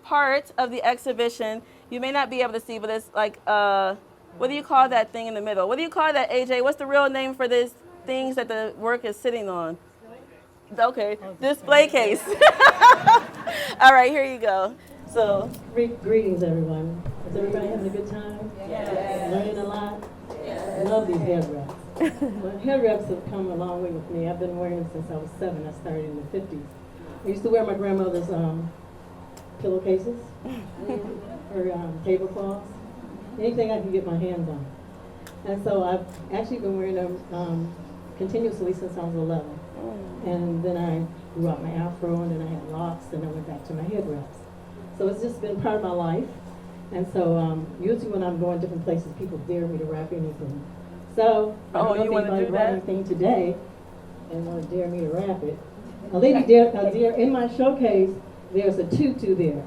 part of the exhibition. You may not be able to see, but it's like, what do you call that thing in the middle? What do you call that, AJ? What's the real name for this things that the work is sitting on? Okay, display case. All right, here you go. So, greetings, everyone. Is everybody having a good time? Yes. Learning a lot? Yes. I love these head wraps. Well, head wraps have come a long way with me. I've been wearing them since I was 7. I started in the 50s. I used to wear my grandmother's pillowcases, her tablecloths, anything I could get my hands on. And so I've actually been wearing them continuously since I was 11. And then I grew out my afro, and then I had locks, and I went back to my head wraps. So it's just been part of my life. And so usually when I'm going different places, people dare me to wrap anything. So I don't know if anybody brought anything today and want to dare me to wrap it. A lady in my showcase, there's a tutu there.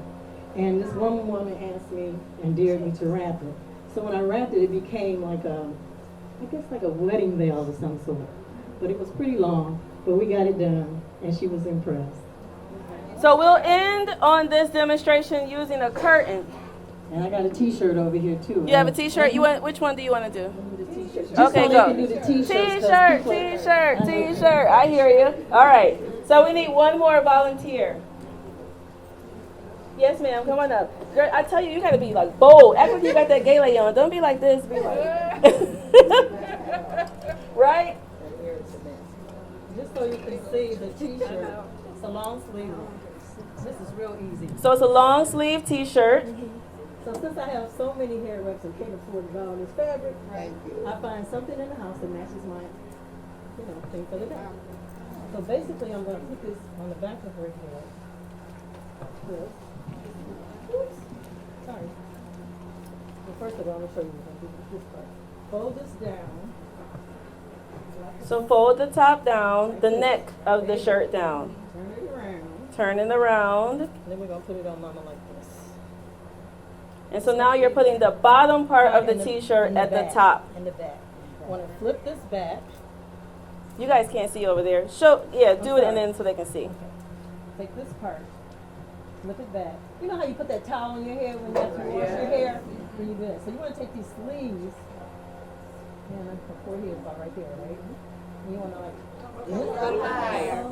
And this one woman asked me and dared me to wrap it. So when I wrapped it, it became like I guess like a wedding veil of some sort. But it was pretty long, but we got it done, and she was impressed. So we'll end on this demonstration using a curtain. And I got a T-shirt over here too. You have a T-shirt? You want? Which one do you want to do? Okay, go. T-shirt. T-shirt. I hear you. All right. So we need one more volunteer. Yes, ma'am. Come on up. Girl, I tell you, you got to be like bold. Act like you got that Galleria on. Don't be like this. Be like, right? Just so you can see the T-shirt. It's a long sleeve. This is real easy. So it's a long sleeve T-shirt. So since I have so many hair wraps and can't afford to buy all this fabric, I find something in the house that matches my, thing for the day. So basically, I'm going to put this on the back of her hair. This. Oops. Sorry. Well, first of all, I'm going to show you what I do with this part. Fold this down. So fold the top down, the neck of the shirt down. Turn it around. Turn it around. And then we're going to put it on Mama like this. And so now you're putting the bottom part of the T-shirt at the top. In the back. I want to flip this back. You guys can't see over there. Do it and then so they can see. Okay. Take this part, flip it back. You know how you put that towel on your hair when you have to wash your hair? When you do that. So you want to take these sleeves, and her forehead is about right there, right? And you want to like, higher.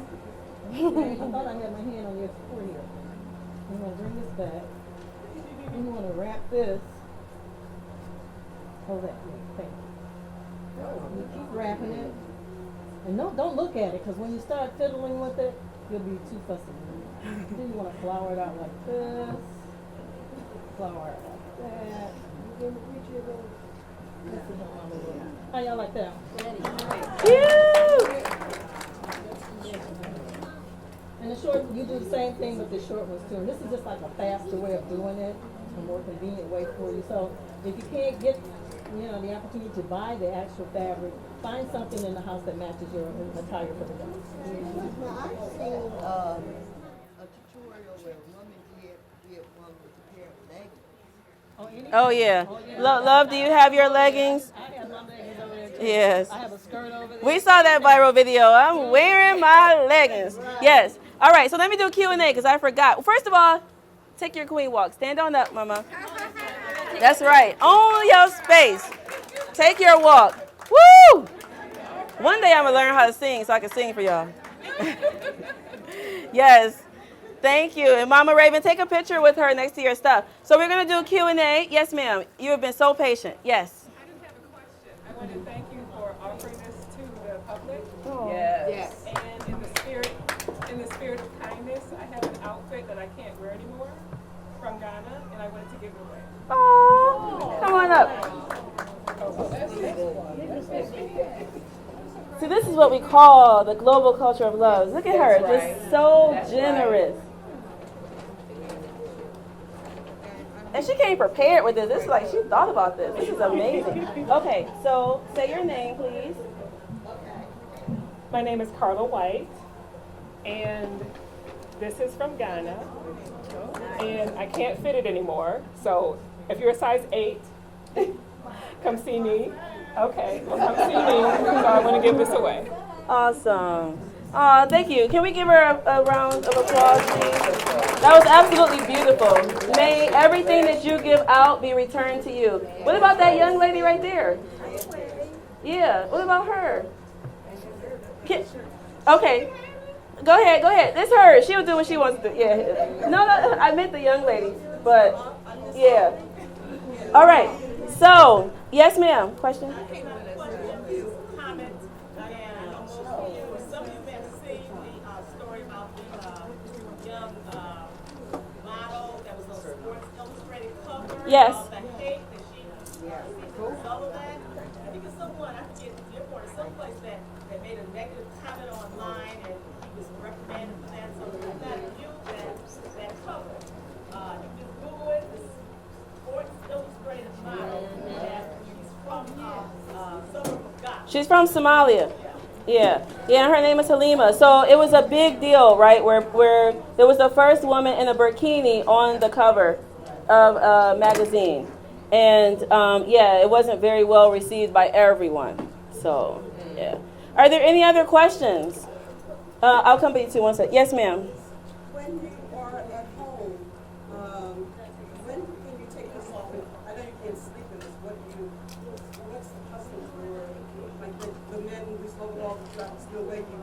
I thought I had my hand on your forehead. You want to bring this back. And you want to wrap this. Hold that. Thank you. You keep wrapping it. And don't look at it, because when you start fiddling with it, you'll be too fussy. Then you want to flower it out like this. Flower it like that. How y'all like that? And the short, you do the same thing with the short ones too. And this is just like a faster way of doing it, a more convenient way for you. So if you can't get, the opportunity to buy the actual fabric, find something in the house that matches your attire for the day. Now I've seen a tutorial where a woman did one with a pair of leggings. Oh yeah. Love, do you have your leggings? I have my leggings over there too. Yes. I have a skirt over there. We saw that viral video. I'm wearing my leggings. Yes. All right, so let me do Q&A because I forgot. First of all, take your queen walk. Stand on up, mama. That's right. Own your space. Take your walk. Woo! One day I'm going to learn how to sing so I can sing for y'all. Yes. Thank you. And Mama Raven, take a picture with her next to your stuff. So we're going to do Q&A. Yes, ma'am. You have been so patient. Yes. I just have a question. I want to thank you for offering this to the public. Oh. Yes. And in the spirit of kindness, I have an outfit that I can't wear anymore from Ghana, and I wanted to give it away. Oh, come on up. See, this is what we call the global culture of love. Look at her, just so generous. And she came prepared with this. This is like she thought about this. This is amazing. Okay, so say your name, please. My name is Carla White, and this is from Ghana, and I can't fit it anymore. So if you're a size 8, come see me. Okay, well, come see me. So I want to give this away. Awesome. Thank you. Can we give her a round of applause, please? That was absolutely beautiful. May everything that you give out be returned to you. What about that young lady right there? Yeah, what about her? Okay. Go ahead. It's her. She'll do what she wants to do. Yeah. No, I meant the young lady. But, yeah. All right. So, yes, ma'am. Question? Yes. negative comment online, and he was reprimanded for that. So we got to use that cover. You can Google it. The Sports Illustrated model. That she's from suburb of Ghana. She's from Somalia. Yeah, and her name is Halima. So it was a big deal, right? Where there was the first woman in a burkini on the cover of a magazine, and yeah, it wasn't very well received by everyone. So yeah, are there any other questions? I'll come back to you one second. Yes, ma'am. When you are at home, when can you take this off? I know you can't sleep in this. What's the custom for, like the men who smoke all the drugs, no way you can,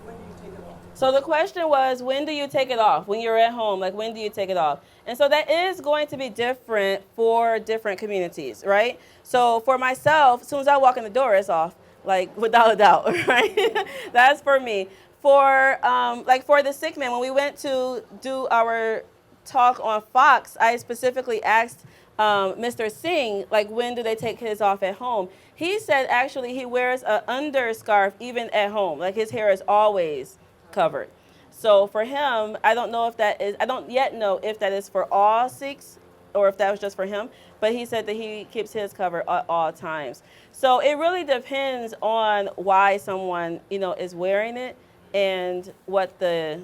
when do you take it off? So the question was, when do you take it off? When you're at home, like when do you take it off? And so that is going to be different for different communities, right? So for myself, as soon as I walk in the door, it's off, like without a doubt, right? That's for me. For like for the sick man, when we went to do our talk on Fox, I specifically asked Mr. Singh, like, when do they take his off at home? He said actually he wears an underscarf even at home. Like his hair is always covered. So for him, I don't know if that is, I don't yet know if that is for all Sikhs or if that was just for him, but he said that he keeps his covered at all times. So it really depends on why someone, you know, is wearing it and what the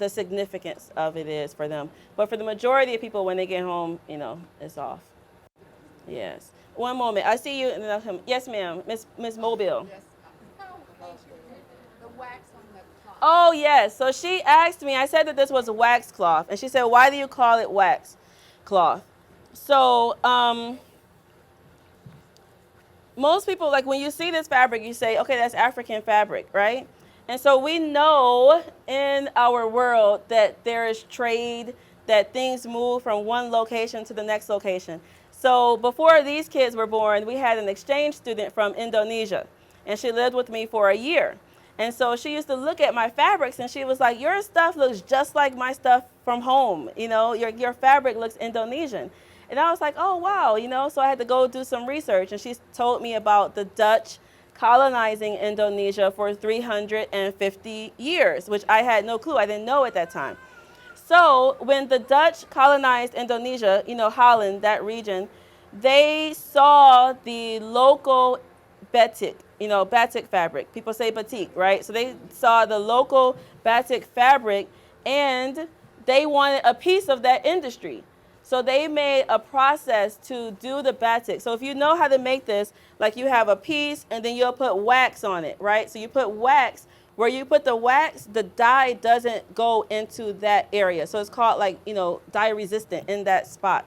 significance of it is for them. But for the majority of people, when they get home, you know, it's off. Yes. One moment. I see you. And then I'll come. Yes, ma'am. Miss Mobile. Yes. The wax on the cloth. Oh, yes. So she asked me, I said that this was a wax cloth. And she said, why do you call it wax cloth? So most people, like when you see this fabric, you say, okay, that's African fabric, right? And so we know in our world that there is trade, that things move from one location to the next location. So before these kids were born, we had an exchange student from Indonesia, and she lived with me for a year. And so she used to look at my fabrics, and she was like, your stuff looks just like my stuff from home. You know, your fabric looks Indonesian. And I was like, oh, wow, you know, so I had to go do some research, and she told me about the Dutch colonizing Indonesia for 350 years, which I had no clue. I didn't know at that time. So when the Dutch colonized Indonesia, you know, Holland, that region, they saw the local batik, you know, batik fabric. People say batik, right? So they saw the local batik fabric, and they wanted a piece of that industry. So they made a process to do the batik. So if you know how to make this, like you have a piece and then you'll put wax on it, right? So you put wax. Where you put the wax, the dye doesn't go into that area. So it's called, like, you know, dye resistant in that spot.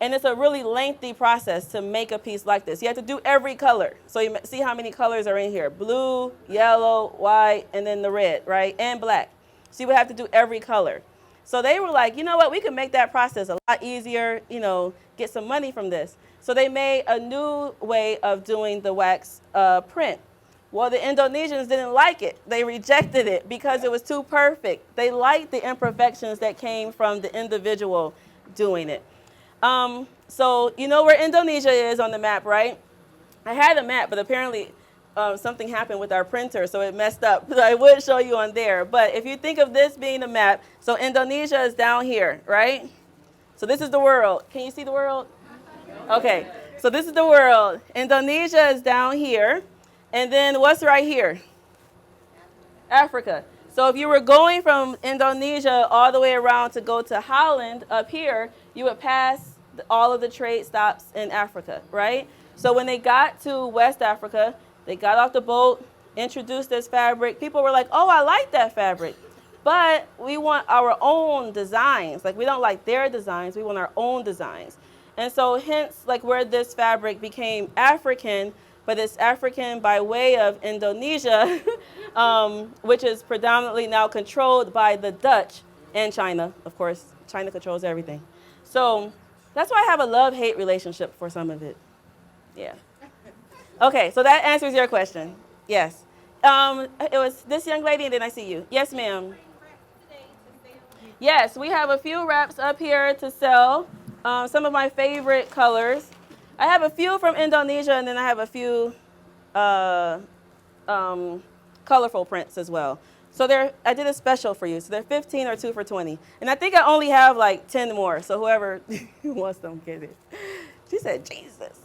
And it's a really lengthy process to make a piece like this. You have to do every color. So you see how many colors are in here. Blue, yellow, white, and then the red, right? And black. So you would have to do every color. So they were like, you know what, we can make that process a lot easier, you know, get some money from this. So they made a new way of doing the wax print. Well, the Indonesians didn't like it. They rejected it because it was too perfect. They liked the imperfections that came from the individual doing it. So you know where Indonesia is on the map, right? I had a map, but apparently something happened with our printer, so it messed up. So I would show you on there. But if you think of this being a map, so Indonesia is down here, right? So this is the world. Can you see the world? Okay, so this is the world. Indonesia is down here. And then what's right here? Africa. So if you were going from Indonesia all the way around to go to Holland up here, you would pass all of the trade stops in Africa, right? So when they got to West Africa, they got off the boat, introduced this fabric. People were like, oh, I like that fabric. But we want our own designs. Like, we don't like their designs. We want our own designs. And so hence, like, where this fabric became African, but it's African by way of Indonesia, which is predominantly now controlled by the Dutch and China. Of course, China controls everything. So that's why I have a love-hate relationship for some of it. Yeah. Okay, so that answers your question. Yes. It was this young lady, and then I see you. Yes, ma'am. Yes, we have a few wraps up here to sell. Some of my favorite colors. I have a few from Indonesia, and then I have a few colorful prints as well. So I did a special for you. So they're 15 or 2 for 20. And I think I only have like 10 more. So whoever wants them, get it. She said, Jesus.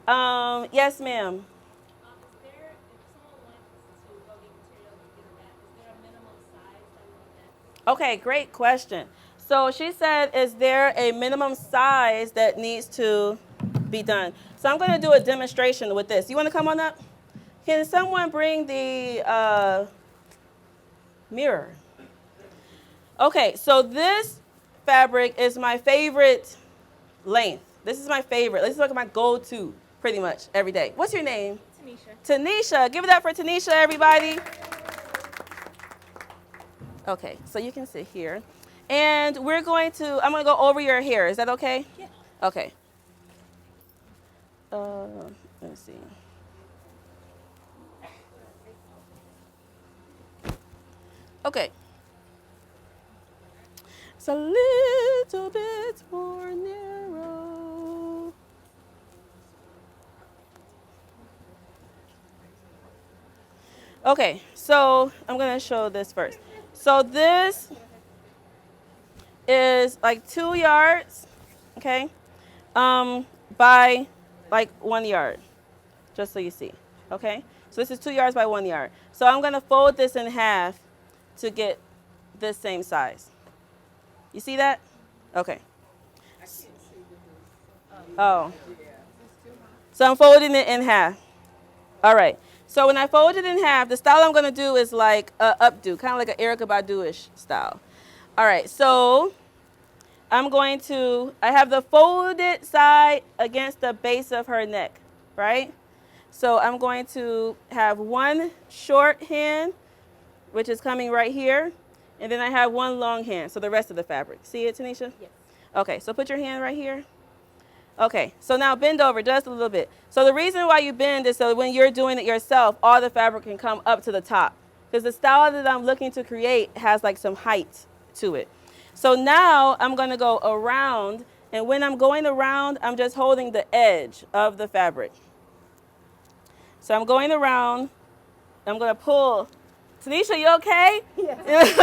Yes, ma'am. Okay, great question. So she said, is there a minimum size that needs to be done? So I'm going to do a demonstration with this. You want to come on up? Can someone bring the mirror? Okay, so this fabric is my favorite length. This is my favorite. This is like my go-to pretty much every day. What's your name? Tanisha. Tanisha. Give it up for Tanisha, everybody. Okay, so you can sit here. And I'm going to go over your hair. Is that okay? Yeah. Okay. Let me see. Okay. It's a little bit more narrow. Okay, so I'm going to show this first. So this is like 2 yards, okay, by like 1 yard, just so you see, okay? So this is 2 yards by 1 yard. So I'm going to fold this in half to get this same size. You see that? Okay. Oh. So I'm folding it in half. All right. So when I fold it in half, the style I'm going to do is like a updo, kind of like an Erykah Badu-ish style. All right. So I have the folded side against the base of her neck, right? So I'm going to have one short hand, which is coming right here. And then I have one long hand, so the rest of the fabric. See it, Tanisha? Yes. Okay, so put your hand right here. Okay, so now bend over just a little bit. So the reason why you bend is so when you're doing it yourself, all the fabric can come up to the top. Because the style that I'm looking to create has like some height to it. So now I'm going to go around, and when I'm going around, I'm just holding the edge of the fabric. So I'm going around. I'm going to pull. Tanisha, you okay? Yes.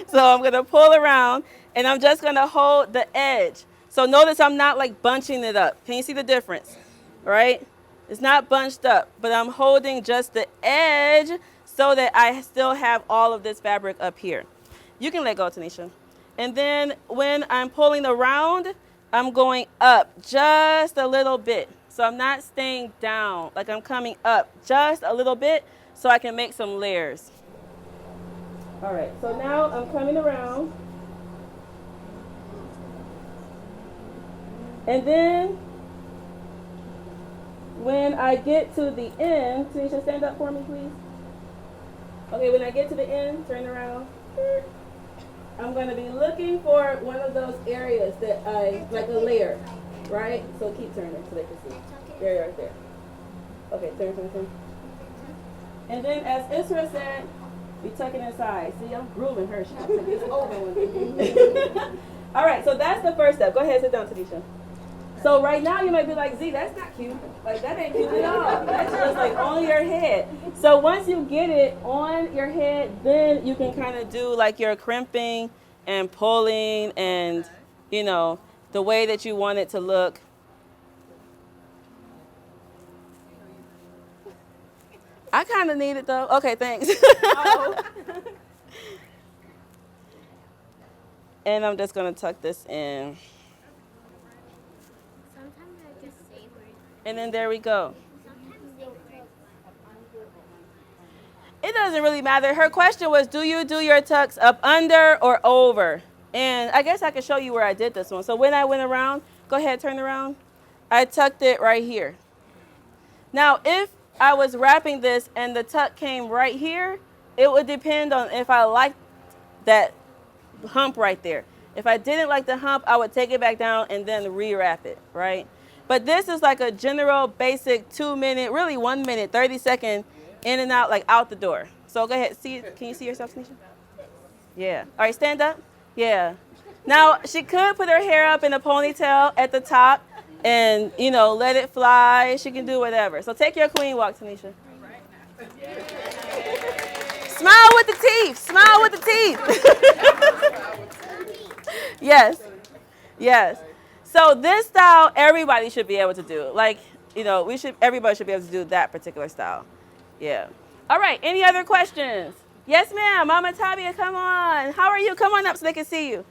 So I'm going to pull around, and I'm just going to hold the edge. So notice I'm not like bunching it up. Can you see the difference? Right? It's not bunched up, but I'm holding just the edge so that I still have all of this fabric up here. You can let go, Tanisha. And then when I'm pulling around, I'm going up just a little bit. So I'm not staying down, like I'm coming up just a little bit so I can make some layers. All right, so now I'm coming around. And then when I get to the end, Tanisha, stand up for me, please. Okay, when I get to the end, turn around. I'm going to be looking for one of those areas that like a layer, right? So keep turning so they can see. There you are, right there. Okay, turn. And then, as Isra said, we tuck it inside. See, I'm grooving her. She's going to take this over one. All right, so that's the first step. Go ahead, sit down, Tanisha. So right now you might be like, Z, that's not cute. Like, that ain't cute at all. That's just like on your head. So once you get it on your head, then you can kind of do like your crimping and pulling and, you know, the way that you want it to look. I kind of need it though. Okay, thanks. And I'm just going to tuck this in. And then there we go. It doesn't really matter. Her question was, do you do your tucks up under or over? And I guess I could show you where I did this one. So when I went around, go ahead, turn around. I tucked it right here. Now, if I was wrapping this and the tuck came right here, it would depend on if I liked that hump right there. If I didn't like the hump, I would take it back down and then rewrap it, right? But this is like a general basic 2 minute, really 1 minute, 30-second in and out, like out the door. So go ahead. Can you see yourself, Tanisha? Yeah. All right, stand up. Yeah. Now, she could put her hair up in a ponytail at the top and, you know, let it fly. She can do whatever. So take your queen walk, Tanisha. Smile with the teeth. Smile with the teeth. Yes. Yes. So this style, everybody should be able to do. Like, everybody should be able to do that particular style. Yeah. All right. Any other questions? Yes, ma'am. Mama Tabia, come on. How are you? Come on up so they can see you.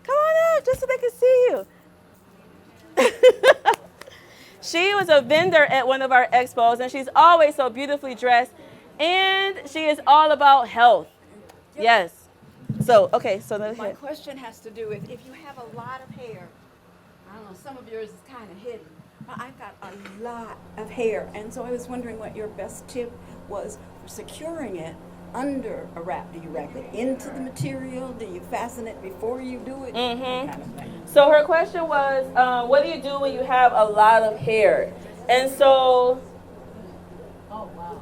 Come on up just so they can see you. She was a vendor at one of our expos, and she's always so beautifully dressed, and she is all about health. Yes. So, okay, so my question has to do with if you have a lot of hair. I don't know, some of yours is kind of hidden, but I've got a lot of hair, and so I was wondering what your best tip was for securing it under a wrap. Do you wrap it into the material? Do you fasten it before you do it? Mm-hmm. Kind of thing. So her question was, what do you do when you have a lot of hair? And so, Oh, wow.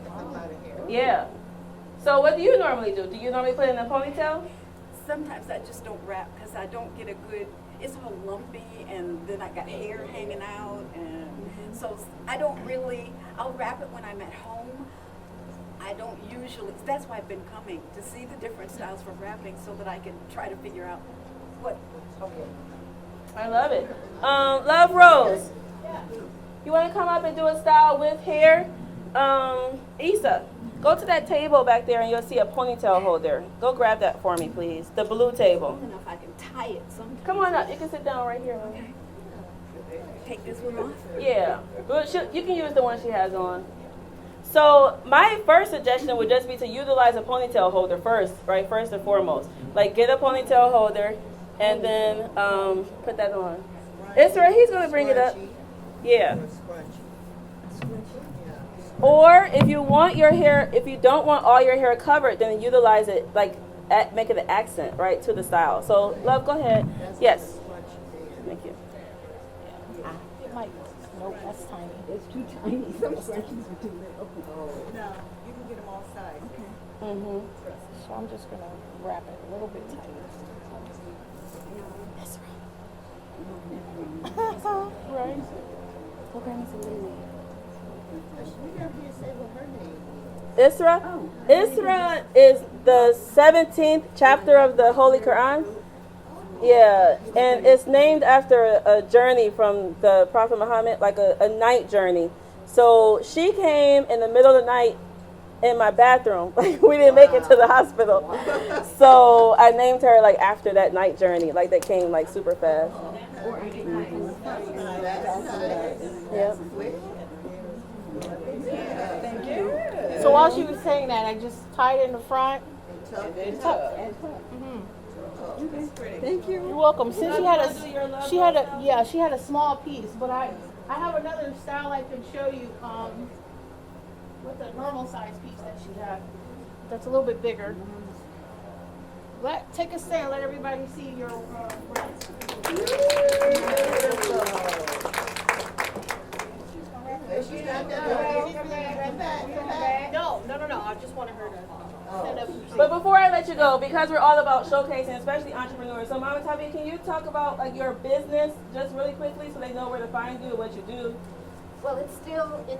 A lot of hair. yeah. So what do you normally do? Do you normally put it in a ponytail? Sometimes I just don't wrap because I don't get a good, it's all lumpy and then I got hair hanging out, and so I don't really, I'll wrap it when I'm at home. I don't usually, that's why I've been coming to see the different styles for wrapping so that I can try to figure out what. Okay. I love it. Love Rose. You want to come up and do a style with hair? Issa, go to that table back there and you'll see a ponytail holder. Go grab that for me, please. The blue table. I don't know if I can tie it sometime. Come on up. You can sit down right here. Okay. Take this one off? Yeah. Well, you can use the one she has on. So my first suggestion would just be to utilize a ponytail holder first, right? First and foremost. Like get a ponytail holder and then put that on. Isra, he's going to bring it up. Yeah. Or if you want your hair, if you don't want all your hair covered, then utilize it, like make it an accent, right, to the style. So, love, go ahead. Yes. Thank you. It might, nope, that's tiny. It's too tiny. Some sections are too little. No, you can get them all sides. Mm-hmm. So I'm just going to wrap it a little bit tighter. Right. Programming is a little We never did say what her name Isra? is. Isra is the 17th chapter of the Holy Quran. Yeah, and it's named after a journey from the Prophet Muhammad, like a night journey. So she came in the middle of the night in my bathroom. Like we didn't make it to the hospital. So I named her like after that night journey, like that came like super fast. Yep. Thank you. So while she was saying that, I just tied it in the front. And then tuck. Thank you. You're welcome. Since she had a small piece, but I have another style I can show you with a normal size piece that she had. That's a little bit bigger. Take a stand. Let everybody see your breasts. She's not done. No. I just wanted her to stand up. But before I let you go, because we're all about showcasing, especially entrepreneurs, so Mama Tabby, can you talk about like your business just really quickly so they know where to find you and what you do? Well, it's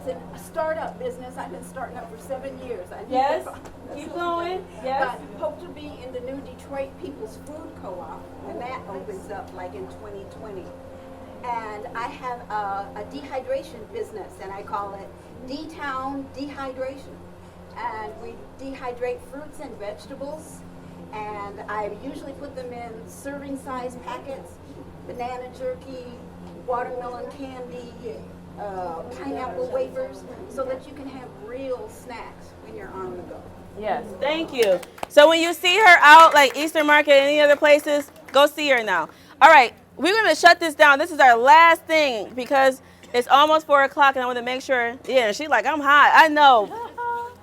a startup business. I've been starting up for 7 years. Yes. Keep going. Yes. But hope to be in the new Detroit People's Food Co-op, and that opens up like in 2020. And I have a dehydration business, and I call it D-Town Dehydration. And we dehydrate fruits and vegetables, and I usually put them in serving size packets, banana jerky, watermelon candy, pineapple wafers, so that you can have real snacks when you're on the go. Yes, thank you. So when you see her out like Eastern Market and any other places, go see her now. All right, we're going to shut this down. This is our last thing because it's almost 4 o'clock and I want to make sure. Yeah, she's like, I'm hot. I know.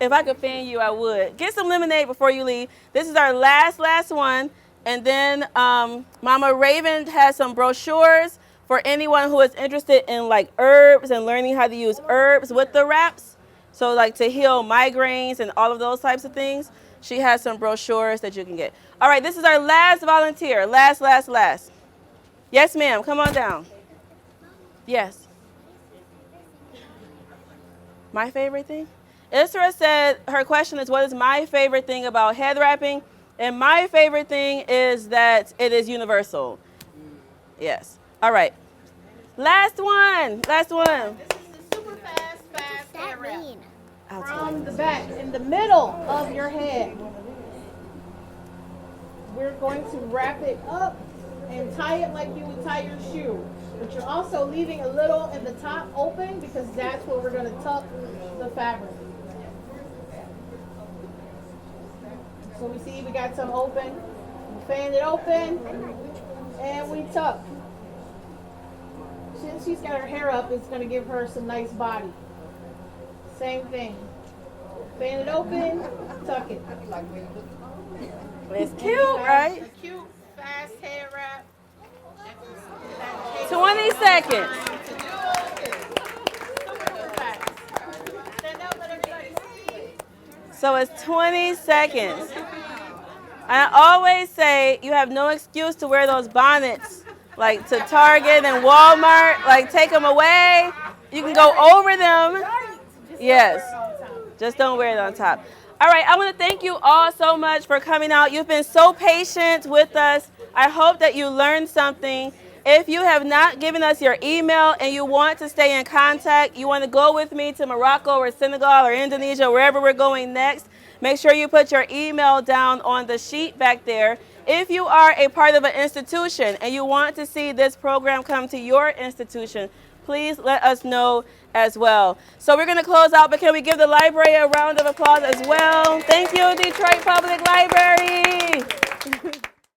If I could fan you, I would. Get some lemonade before you leave. This is our last one. And then Mama Raven has some brochures for anyone who is interested in like herbs and learning how to use herbs with the wraps. So like to heal migraines and all of those types of things. She has some brochures that you can get. All right, this is our last volunteer. Last. Yes, ma'am. Come on down. Yes. My favorite thing? Isra said her question is, what is my favorite thing about head wrapping? And my favorite thing is that it is universal. Yes. All right. Last one. Last one. This is the super fast hair wrap. Outside. From the back, in the middle of your head. We're going to wrap it up and tie it like you would tie your shoe. But you're also leaving a little in the top open because that's where we're going to tuck the fabric. So we see we got some open. We fan it open and we tuck. Since she's got her hair up, it's going to give her some nice body. Same thing. Fan it open, tuck it. It's cute, right? A cute, fast hair wrap. 20 seconds. So it's 20 seconds. I always say you have no excuse to wear those bonnets like to Target and Walmart. Like, take them away. You can go over them. Yes. Just don't wear it on top. All right, I want to thank you all so much for coming out. You've been so patient with us. I hope that you learned something. If you have not given us your email and you want to stay in contact, you want to go with me to Morocco or Senegal or Indonesia, wherever we're going next, make sure you put your email down on the sheet back there. If you are a part of an institution and you want to see this program come to your institution, please let us know as well. So we're going to close out, but can we give the library a round of applause as well? Thank you, Detroit Public Library.